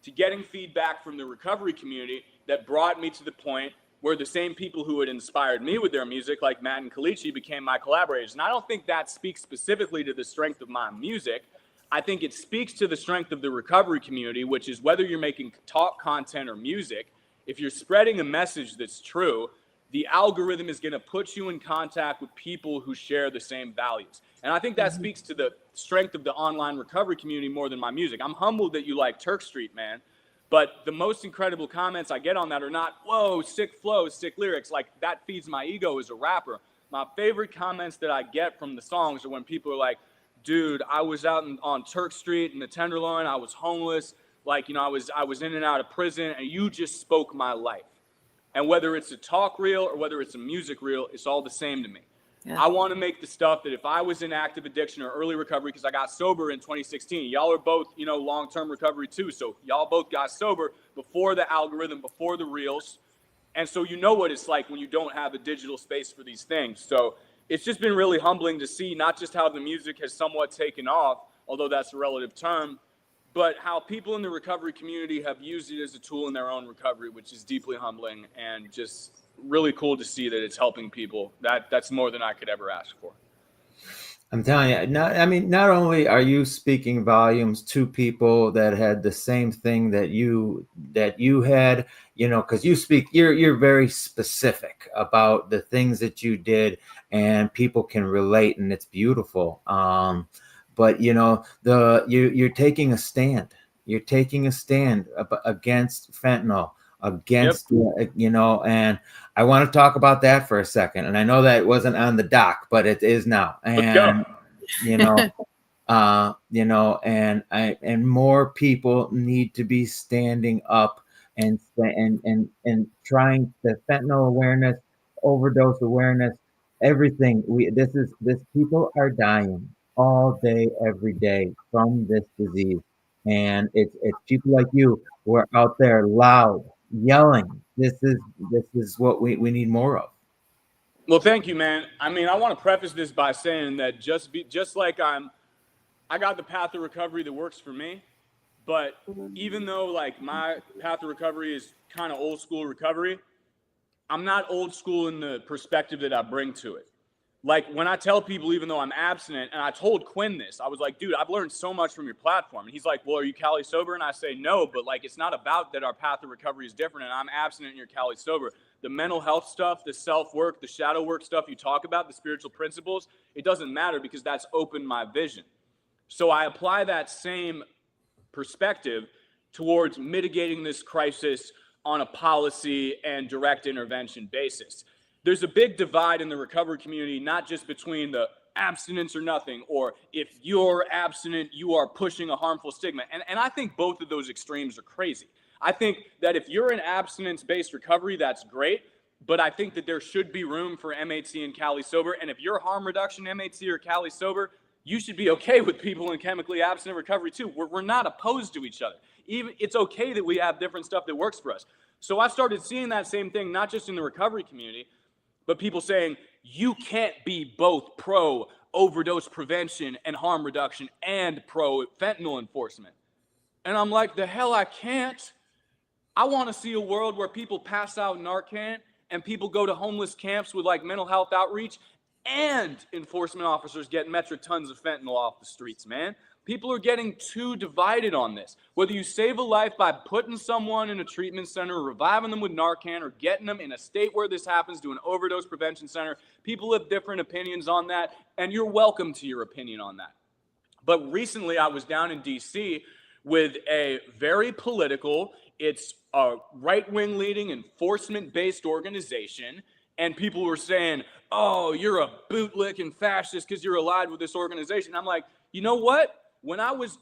to getting feedback from the recovery community that brought me to the point where the same people who had inspired me with their music, like Matt and Kalichi, became my collaborators. And I don't think that speaks specifically to the strength of my music. I think it speaks to the strength of the recovery community, which is whether you're making talk content or music, if you're spreading a message that's true, the algorithm is going to put you in contact with people who share the same values. And I think that speaks to the strength of the online recovery community more than my music. I'm humbled that you like Turk Street, man. But the most incredible comments I get on that are not, whoa, sick flow, sick lyrics. Like, that feeds my ego as a rapper. My favorite comments that I get from the songs are when people are like, dude, I was out on Turk Street in the Tenderloin. I was homeless. Like, you know, I was in and out of prison, and you just spoke my life. And whether it's a talk reel or whether it's a music reel, it's all the same to me. Yeah. I want to make the stuff that if I was in active addiction or early recovery, because I got sober in 2016, y'all are both, you know, long-term recovery too. So y'all both got sober before the algorithm, before the reels. And so you know what it's like when you don't have a digital space for these things. So it's just been really humbling to see not just how the music has somewhat taken off, although that's a relative term, but how people in the recovery community have used it as a tool in their own recovery, which is deeply humbling and just really cool to see that it's helping people. That's more than I could ever ask for. I'm telling you, not only are you speaking volumes to people that had the same thing that you had, you know, because you're very specific about the things that you did, and people can relate, and it's beautiful. But you know, you're taking a stand. You're taking a stand against fentanyl, against you know, and I want to talk about that for a second. And I know that it wasn't on the doc, but it is now. And you know, and more people need to be standing up and trying the fentanyl awareness, overdose awareness, everything. This people are dying all day, every day from this disease. And it's people like you who are out there loud, yelling. This is what we need more of. Well, thank you, man. I mean, I want to preface this by saying that just like I got the path of recovery that works for me, but even though like my path of recovery is kind of old school recovery, I'm not old school in the perspective that I bring to it. like when I tell people, even though I'm abstinent, and I told Quinn this, I was like, dude, I've learned so much from your platform. And he's like, well, are you Cali sober? And I say, no, but like, it's not about that. Our path of recovery is different and I'm abstinent and you're Cali sober. The mental health stuff, the self-work, the shadow work stuff you talk about, the spiritual principles, it doesn't matter because that's opened my vision. So I apply that same perspective towards mitigating this crisis on a policy and direct intervention basis. There's a big divide in the recovery community, not just between the abstinence or nothing, or if you're abstinent, you are pushing a harmful stigma. And I think both of those extremes are crazy. I think that if you're in abstinence-based recovery, that's great, but I think that there should be room for MAT and Cali sober. And if you're harm reduction, MAT or Cali sober, you should be okay with people in chemically abstinent recovery too. We're not opposed to each other. Even it's okay that we have different stuff that works for us. So I started seeing that same thing, not just in the recovery community, but people saying, you can't be both pro overdose prevention and harm reduction and pro fentanyl enforcement. And I'm like, the hell I can't. I want to see a world where people pass out Narcan and people go to homeless camps with like mental health outreach and enforcement officers get metric tons of fentanyl off the streets, man. People are getting too divided on this. Whether you save a life by putting someone in a treatment center, reviving them with Narcan, or getting them in a state where this happens to an overdose prevention center, people have different opinions on that, and you're welcome to your opinion on that. But recently I was down in DC with a very political, it's a right-wing leading enforcement-based organization, and people were saying, oh, you're a bootlicking fascist because you're allied with this organization. I'm like, you know what? When I was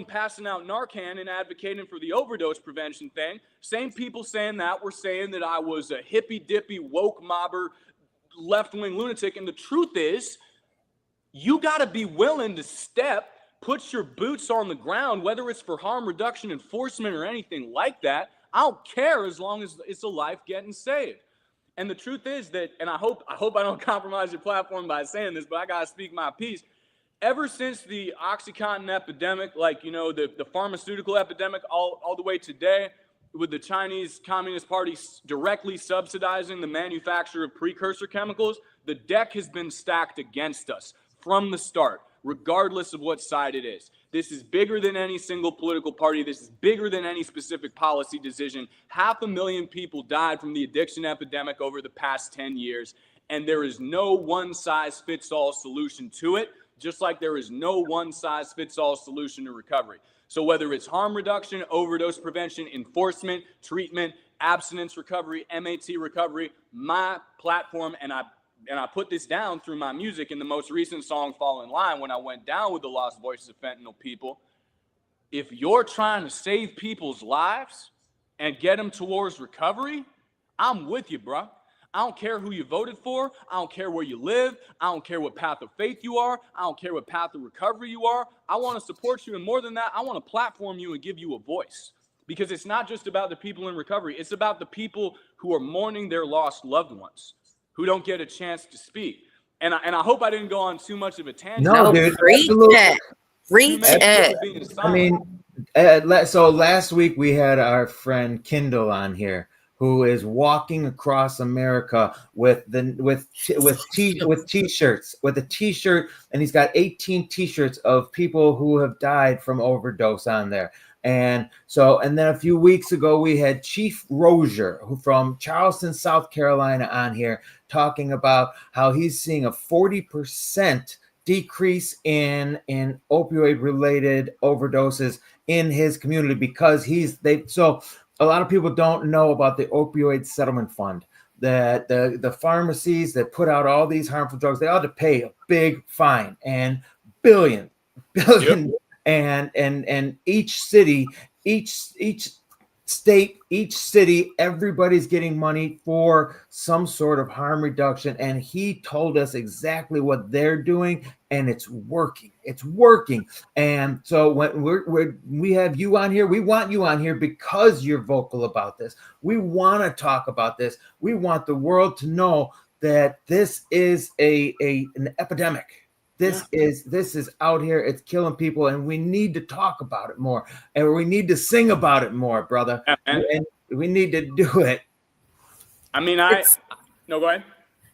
passing out Narcan and advocating for the overdose prevention thing, same people saying that were saying that I was a hippy-dippy, woke mobber, left-wing lunatic. And the truth is, you got to be willing to put your boots on the ground, whether it's for harm reduction, enforcement, or anything like that. I don't care as long as it's a life getting saved. And the truth is that, and I hope I don't compromise your platform by saying this, but I got to speak my piece. Ever since the OxyContin epidemic, like, you know, the pharmaceutical epidemic, all the way today, with the Chinese Communist Party directly subsidizing the manufacture of precursor chemicals, the deck has been stacked against us from the start, regardless of what side it is. This is bigger than any single political party. This is bigger than any specific policy decision. 500,000 people died from the addiction epidemic over the past 10 years, and there is no one-size-fits-all solution to it, just like there is no one-size-fits-all solution to recovery. So whether it's harm reduction, overdose prevention, enforcement, treatment, abstinence recovery, MAT recovery, my platform, and I put this down through my music in the most recent song, Fall in Line, when I went down with the Lost Voices of Fentanyl people. If you're trying to save people's lives and get them towards recovery, I'm with you, bro. I don't care who you voted for. I don't care where you live. I don't care what path of faith you are. I don't care what path of recovery you are. I want to support you. And more than that, I want to platform you and give you a voice. Because it's not just about the people in recovery. It's about the people who are mourning their lost loved ones, who don't get a chance to speak. And I hope I didn't go on too much of a tangent. No, dude. Preach it. Preach it. I mean, so last week we had our friend Kindle on here, who is walking across America with t-shirts, with a t-shirt, and he's got 18 t-shirts of people who have died from overdose on there. And then a few weeks ago, we had Chief Rozier, who from Charleston, South Carolina, on here talking about how he's seeing a 40% decrease in opioid-related overdoses in his community because a lot of people don't know about the opioid settlement fund, that the pharmacies that put out all these harmful drugs, they ought to pay a big fine and billion. Yep. And each city, each state, each city, everybody's getting money for some sort of harm reduction. And he told us exactly what they're doing, and it's working. It's working. And so when we have you on here, we want you on here because you're vocal about this. We want to talk about this. We want the world to know that this is an epidemic. This is out here. It's killing people, and we need to talk about it more, and we need to sing about it more, brother. And we need to do it. I mean, no, go ahead.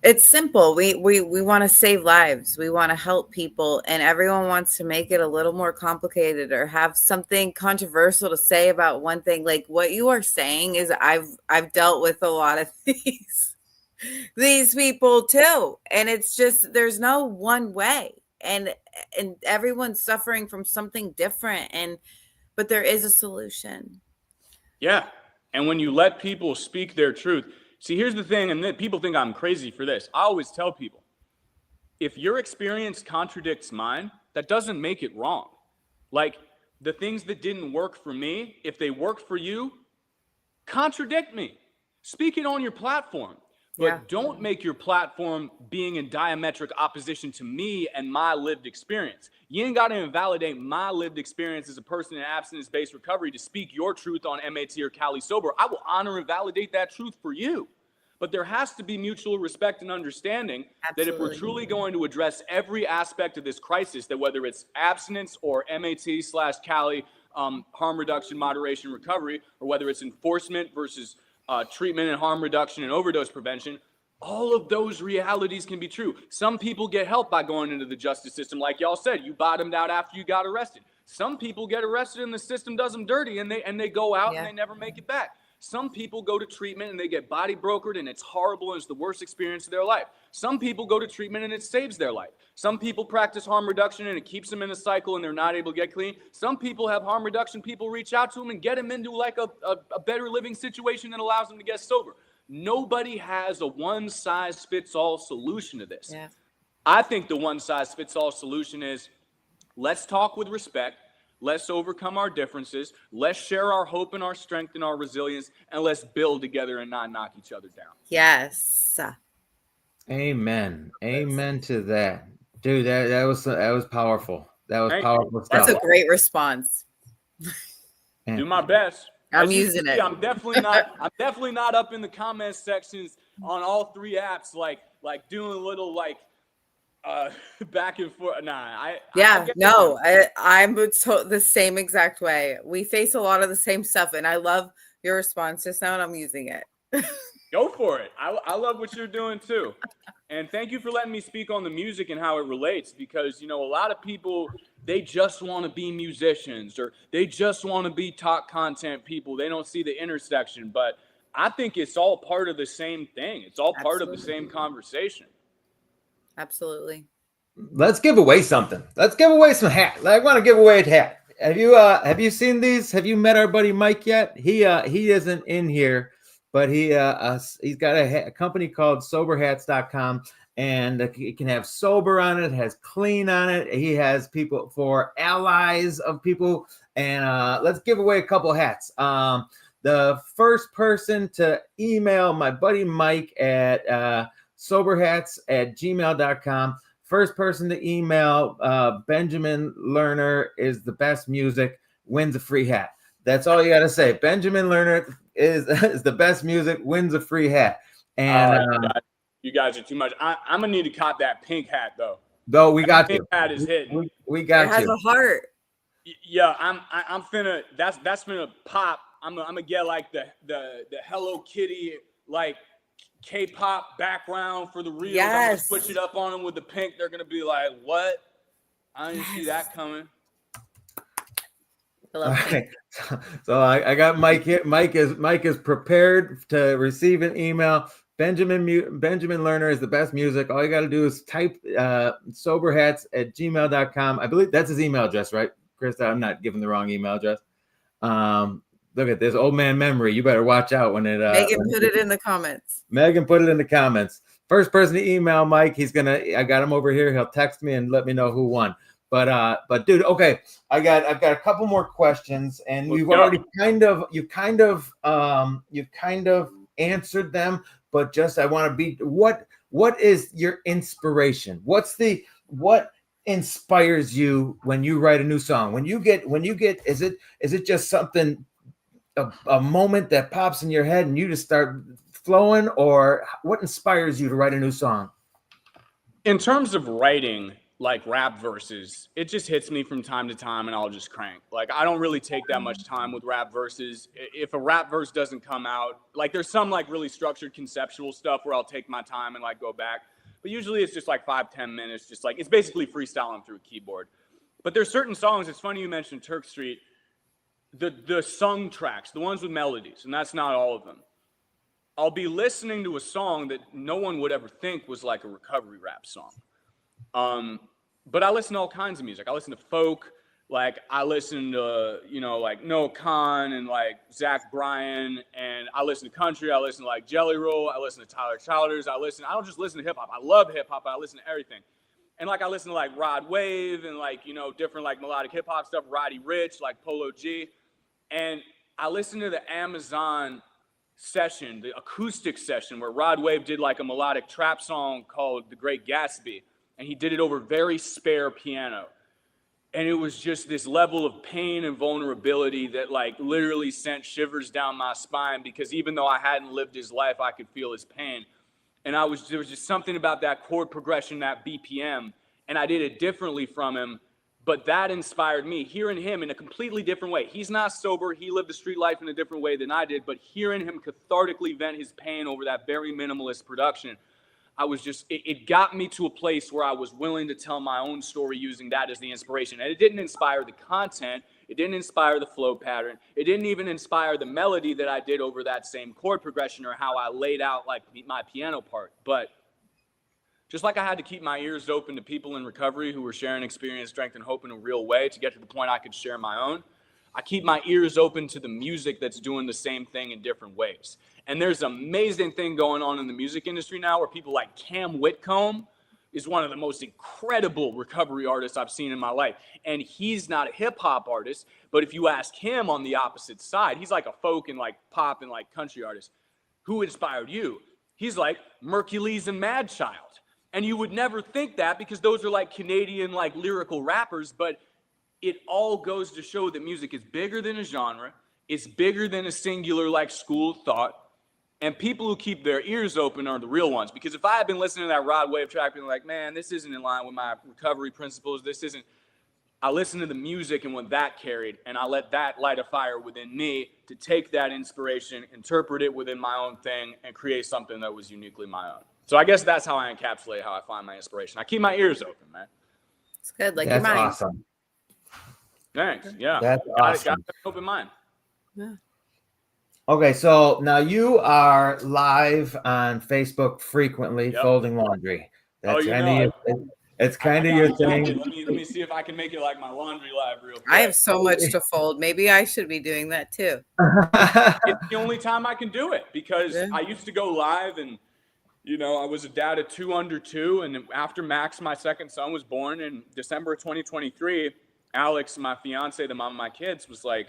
It's simple. We want to save lives. We want to help people, and everyone wants to make it a little more complicated or have something controversial to say about one thing. Like what you are saying is I've dealt with a lot of these people too, and it's just there's no one way, and everyone's suffering from something different, but there is a solution. Yeah. And when you let people speak their truth, see, here's the thing, and people think I'm crazy for this. I always tell people, if your experience contradicts mine, that doesn't make it wrong. Like the things that didn't work for me, if they work for you, contradict me. Speak it on your platform. But don't make your platform being in diametric opposition to me and my lived experience. You ain't got to invalidate my lived experience as a person in abstinence-based recovery to speak your truth on MAT or Cali Sober. I will honor and validate that truth for you. But there has to be mutual respect and understanding that if we're truly going to address every aspect of this crisis, that whether it's abstinence or MAT/Cali, harm reduction, moderation, recovery, or whether it's enforcement versus treatment and harm reduction and overdose prevention, all of those realities can be true. Some people get help by going into the justice system. Like y'all said, you bottomed out after you got arrested. Some people get arrested and the system does them dirty and they go out and they never make it back. Some people go to treatment and they get body brokered and it's horrible and it's the worst experience of their life. Some people go to treatment and it saves their life. Some people practice harm reduction and it keeps them in a cycle and they're not able to get clean. Some people have harm reduction people reach out to them and get them into like a better living situation that allows them to get sober. Nobody has a one-size-fits-all solution to this. Yeah. I think the one-size-fits-all solution is let's talk with respect. Let's overcome our differences. Let's share our hope and our strength and our resilience, and let's build together and not knock each other down. Yes. Amen. Amen to that, dude. That was powerful. That was powerful stuff. That's a great response. Do my best. I'm using it. I'm definitely not up in the comments sections on all three apps, like doing little back and forth. I'm the same exact way. We face a lot of the same stuff, and I love your response just now, and I'm using it. Go for it. I love what you're doing too. And thank you for letting me speak on the music and how it relates, because, a lot of people, they just want to be musicians or they just want to be talk content people. They don't see the intersection, but I think it's all part of the same thing. It's all part of the same conversation. Absolutely. Let's give away something. Let's give away some hats. I want to give away a hat. Have you seen these? Have you met our buddy Mike yet? He isn't in here, but he's got a company called soberhats.com, and it can have sober on it, has clean on it. He has people for allies of people, and let's give away a couple hats. The first person to email my buddy Mike at soberhats@gmail.com. First person to email Benjamin Lerner is the best music, wins a free hat. That's all you got to say. Benjamin Lerner is the best music, wins a free hat. And you guys are too much. I'm gonna need to cop that pink hat though. Though we got pink hat is hitting. We got it has a heart. Yeah, I'm finna. That's finna pop. I'm gonna get like the Hello Kitty like K-pop background for the reels. Yes. I'm gonna switch it up on them with the pink. They're gonna be like, "What? I didn't see that coming." I love it. So I got Mike here. Mike is prepared to receive an email. Benjamin Lerner is the best music. All you got to do is type soberhats@gmail.com. I believe that's his email address, right, Chris? I'm not giving the wrong email address. Look at this old man memory. You better watch out when it. Megan put it in the comments. Megan put it in the comments. First person to email Mike, I got him over here. He'll text me and let me know who won. But dude, okay, I've got a couple more questions, and you've already kind of answered them. But just I want to be what is your inspiration? What inspires you when you write a new song? When you get is it just something, a moment that pops in your head and you just start flowing, or what inspires you to write a new song? In terms of writing, like rap verses, it just hits me from time to time and I'll just crank. Like, I don't really take that much time with rap verses. If a rap verse doesn't come out, like there's some like really structured conceptual stuff where I'll take my time and like go back. But usually it's just like 5-10 minutes, just like, it's basically freestyling through a keyboard. But there's certain songs, it's funny you mentioned Turk Street, the sung tracks, the ones with melodies, and that's not all of them. I'll be listening to a song that no one would ever think was like a recovery rap song. But I listen to all kinds of music. I listen to folk, like I listen to, you know, like Noah Kahan and like Zach Bryan, and I listen to country. I listen to like Jelly Roll. I listen to Tyler Childers. I don't just listen to hip hop. I love hip hop. I listen to everything. And like I listen to like Rod Wave and like, you know, different like melodic hip hop stuff, Roddy Ricch, like Polo G. And I listened to the Amazon session, the acoustic session, where Rod Wave did like a melodic trap song called The Great Gatsby. And he did it over very spare piano. And it was just this level of pain and vulnerability that like literally sent shivers down my spine, because even though I hadn't lived his life, I could feel his pain. And there was just something about that chord progression, that BPM, and I did it differently from him. But that inspired me, hearing him in a completely different way. He's not sober. He lived the street life in a different way than I did. But hearing him cathartically vent his pain over that very minimalist production, it got me to a place where I was willing to tell my own story using that as the inspiration. And it didn't inspire the content. It didn't inspire the flow pattern. It didn't even inspire the melody that I did over that same chord progression or how I laid out like my piano part. But just like I had to keep my ears open to people in recovery who were sharing experience, strength, and hope in a real way to get to the point I could share my own, I keep my ears open to the music that's doing the same thing in different ways. And there's an amazing thing going on in the music industry now where people like Cam Whitcomb is one of the most incredible recovery artists I've seen in my life. And he's not a hip hop artist, but if you ask him on the opposite side, he's like a folk and like pop and like country artist. Who inspired you? He's like Mercules and Mad Child. And you would never think that because those are like Canadian like lyrical rappers, but it all goes to show that music is bigger than a genre. It's bigger than a singular like school of thought. And people who keep their ears open are the real ones. Because if I had been listening to that Rod Wave track being like, man, this isn't in line with my recovery principles, I listened to the music and what that carried, and I let that light a fire within me to take that inspiration, interpret it within my own thing, and create something that was uniquely my own. So I guess that's how I encapsulate how I find my inspiration. I keep my ears open, man. It's good, like that's your mind. Awesome. Thanks. Yeah. That's Got awesome. an open mind. Yeah. Okay, so now you are live on Facebook frequently, Yep. folding laundry. That's you kind of it's kind of your thing. Let me see if I can make it like my laundry live real quick. I have so much to fold. Maybe I should be doing that too. It's the only time I can do it because I used to go live and, you know, I was a dad of 2 under 2. And after Max, my second son, was born in December of 2023, Alex, my fiance, the mom of my kids, was like,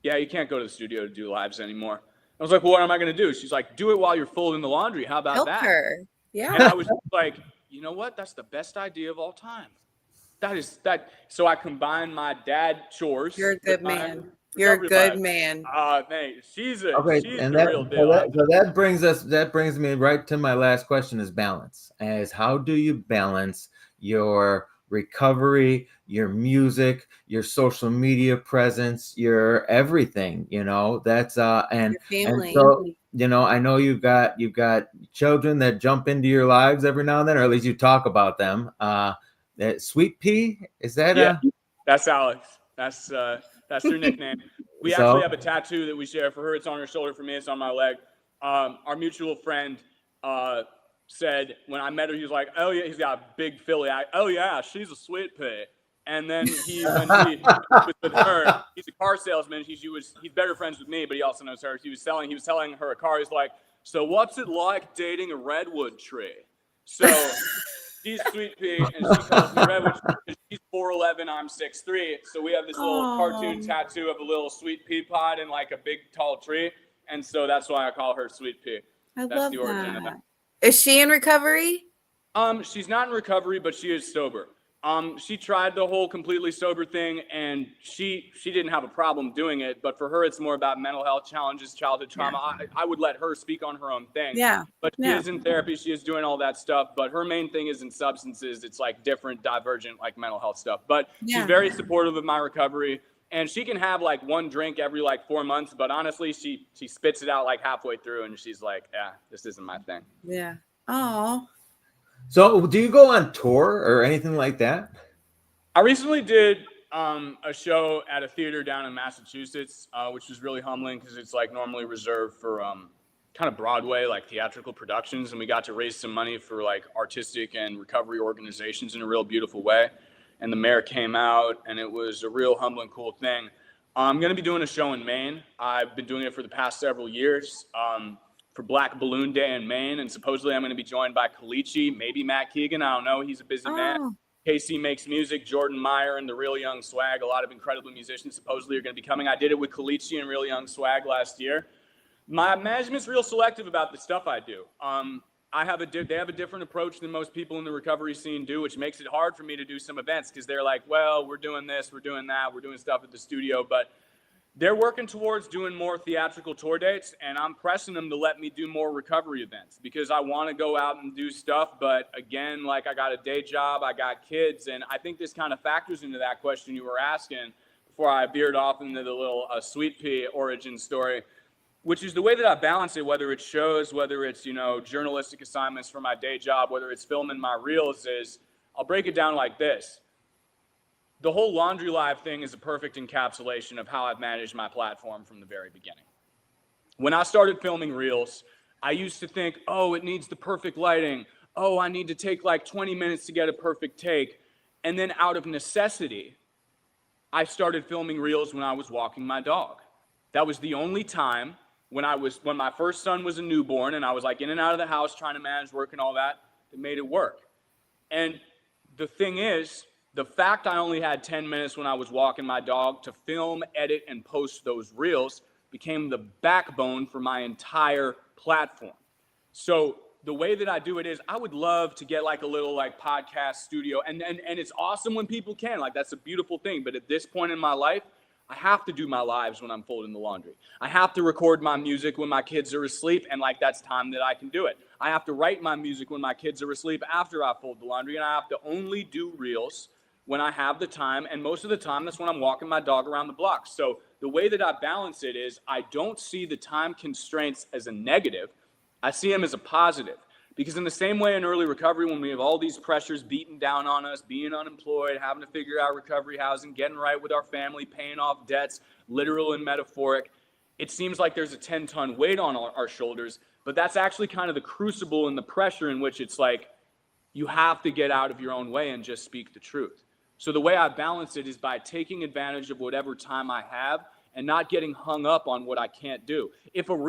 yeah, you can't go to the studio to do lives anymore. I was like, well, what am I going to do? She's like, do it while you're folding the laundry. How about Help that? her. Yeah. And I was just like, you know what? That's the best idea of all time. So I combined my dad chores. You're a good man. You're a good man. Man, she's the real deal. So that brings me right to my last question: is balance. As how do you balance your recovery, your music, your social media presence, your everything? You know, that's and so you know, I know you've got children that jump into your lives every now and then, or at least you talk about them. Sweet Pea, is that? Yeah, that's Alex. That's her nickname. We actually have a tattoo that we share. For her, it's on her shoulder. For me, it's on my leg. Our mutual friend said when I met her, he was like, "Oh yeah, he's got a big Philly eye. Oh yeah, she's a sweet pea." And then when he was with her, he's a car salesman. He's better friends with me, but he also knows her. He was telling her a car. He's like, "So what's it like dating a redwood tree?" So she's Sweet Pea, and she calls me Redwood because she's 4'11", I'm 6'3". So we have this little cartoon tattoo of a little sweet pea pod and like a big tall tree, and so that's why I call her Sweet Pea. I That's love the origin of that. Is she in recovery? She's not in recovery, but she is sober. She tried the whole completely sober thing, and she didn't have a problem doing it. But for her, it's more about mental health challenges, childhood trauma. Yeah. I would let her speak on her own thing. Yeah. But she Yeah. is in therapy. She is doing all that stuff. But her main thing is in substances. It's like different, divergent, like mental health stuff. But she's very supportive of my recovery. And she can have like one drink every like 4 months. But honestly, she spits it out like halfway through. And she's like, yeah, this isn't my thing. Yeah. Oh. So do you go on tour or anything like that? I recently did a show at a theater down in Massachusetts, which was really humbling because it's like normally reserved for kind of Broadway, like theatrical productions. And we got to raise some money for like artistic and recovery organizations in a real beautiful way. And the mayor came out, and it was a real humbling, cool thing. I'm going to be doing a show in Maine. I've been doing it for the past several years. For Black Balloon Day in Maine, and supposedly I'm going to be joined by Kalichi, maybe Matt Keegan. I don't know. He's a busy man. Casey Makes Music, Jordan Meyer, and the Real Young Swag. A lot of incredible musicians supposedly are going to be coming. I did it with Kalichi and Real Young Swag last year. My management's real selective about the stuff I do. They have a different approach than most people in the recovery scene do, which makes it hard for me to do some events because they're like, well, we're doing this, we're doing that, we're doing stuff at the studio, but they're working towards doing more theatrical tour dates, and I'm pressing them to let me do more recovery events because I want to go out and do stuff. But again, like I got a day job, I got kids, and I think this kind of factors into that question you were asking before I veered off into the little Sweet Pea origin story, which is the way that I balance it, whether it's shows, whether it's, journalistic assignments for my day job, whether it's filming my reels, is I'll break it down like this. The whole Laundry Live thing is a perfect encapsulation of how I've managed my platform from the very beginning. When I started filming reels, I used to think, oh, it needs the perfect lighting. Oh, I need to take like 20 minutes to get a perfect take. And then out of necessity, I started filming reels when I was walking my dog. That was the only time when my first son was a newborn and I was like in and out of the house trying to manage work and all that made it work. And the thing is, the fact I only had 10 minutes when I was walking my dog to film, edit, and post those reels became the backbone for my entire platform. So the way that I do it is I would love to get like a little like podcast studio. And it's awesome when people can. Like that's a beautiful thing. But at this point in my life, I have to do my lives when I'm folding the laundry. I have to record my music when my kids are asleep, and like that's time that I can do it. I have to write my music when my kids are asleep after I fold the laundry, and I have to only do reels when I have the time, and most of the time that's when I'm walking my dog around the block. So the way that I balance it is I don't see the time constraints as a negative. I see them as a positive. Because in the same way in early recovery, when we have all these pressures beaten down on us, being unemployed, having to figure out recovery housing, getting right with our family, paying off debts, literal and metaphoric, it seems like there's a 10-ton weight on our shoulders. But that's actually kind of the crucible and the pressure in which it's like you have to get out of your own way and just speak the truth. So the way I balance it is by taking advantage of whatever time I have and not getting hung up on what I can't do.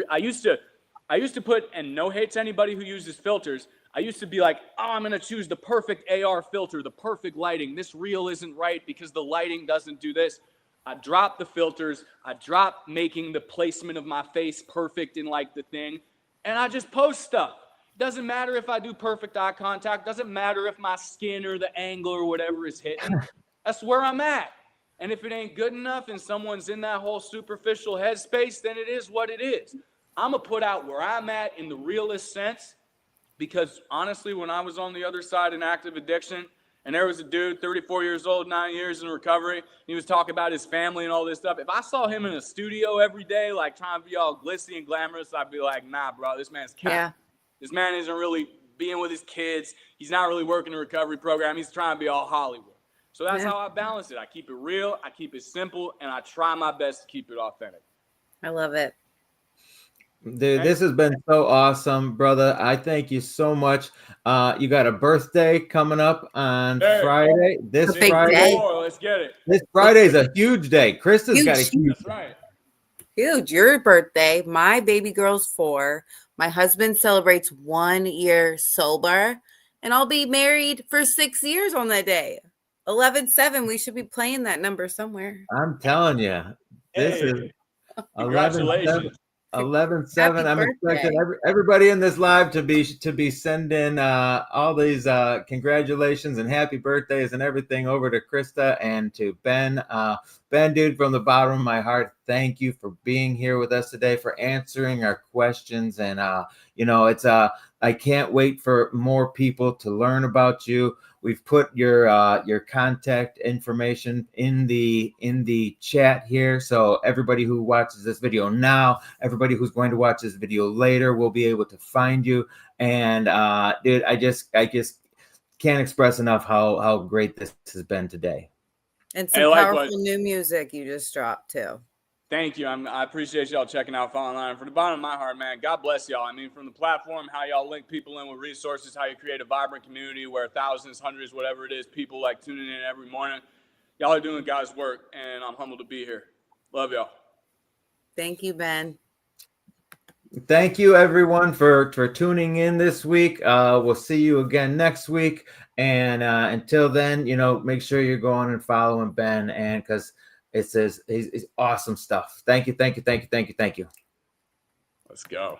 I used to put, and no hate to anybody who uses filters, I used to be like, oh, I'm going to choose the perfect AR filter, the perfect lighting. This reel isn't right because the lighting doesn't do this. I dropped the filters. I dropped making the placement of my face perfect in like the thing. And I just post stuff. Doesn't matter if I do perfect eye contact. Doesn't matter if my skin or the angle or whatever is hitting. That's where I'm at. And if it ain't good enough and someone's in that whole superficial headspace, then it is what it is. I'm going to put out where I'm at in the realest sense because, honestly, when I was on the other side in active addiction and there was a dude, 34 years old, 9 years in recovery, and he was talking about his family and all this stuff, if I saw him in a studio every day, like trying to be all glitzy and glamorous, I'd be like, nah, bro, this man's cat. Yeah. This man isn't really being with his kids. He's not really working a recovery program. He's trying to be all Hollywood. So that's how I balance it. I keep it real, I keep it simple, and I try my best to keep it authentic. I love it. Dude, this has been so awesome, brother. I thank you so much. You got a birthday coming up on Friday. This Friday. Let's get it. This Friday is a huge day. Krista's got a huge. That's right. Huge. Your birthday. My baby girl's 4. My husband celebrates 1 year sober, and I'll be married for 6 years on that day. 11/7. We should be playing that number somewhere. I'm telling you, this is 11/7. 11/7. Happy I'm expecting birthday. everybody in this live to be sending all these congratulations and happy birthdays and everything over to Krista and to Ben. Ben, dude, from the bottom of my heart, thank you for being here with us today, for answering our questions. And it's I can't wait for more people to learn about you. We've put your contact information in the chat here, so everybody who watches this video now, everybody who's going to watch this video later, will be able to find you. And dude, I just can't express enough how great this has been today. And some powerful new music you just dropped too. Thank you. I appreciate y'all checking out Fall in Line. From the bottom of my heart, man, God bless y'all. I mean, from the platform, how y'all link people in with resources, how you create a vibrant community where thousands, hundreds, whatever it is, people like tuning in every morning. Y'all are doing God's work, and I'm humbled to be here. Love y'all. Thank you, Ben. Thank you, everyone, for tuning in this week. We'll see you again next week. And until then, make sure you're going and following Ben, and because it's awesome stuff. Thank you. Let's go.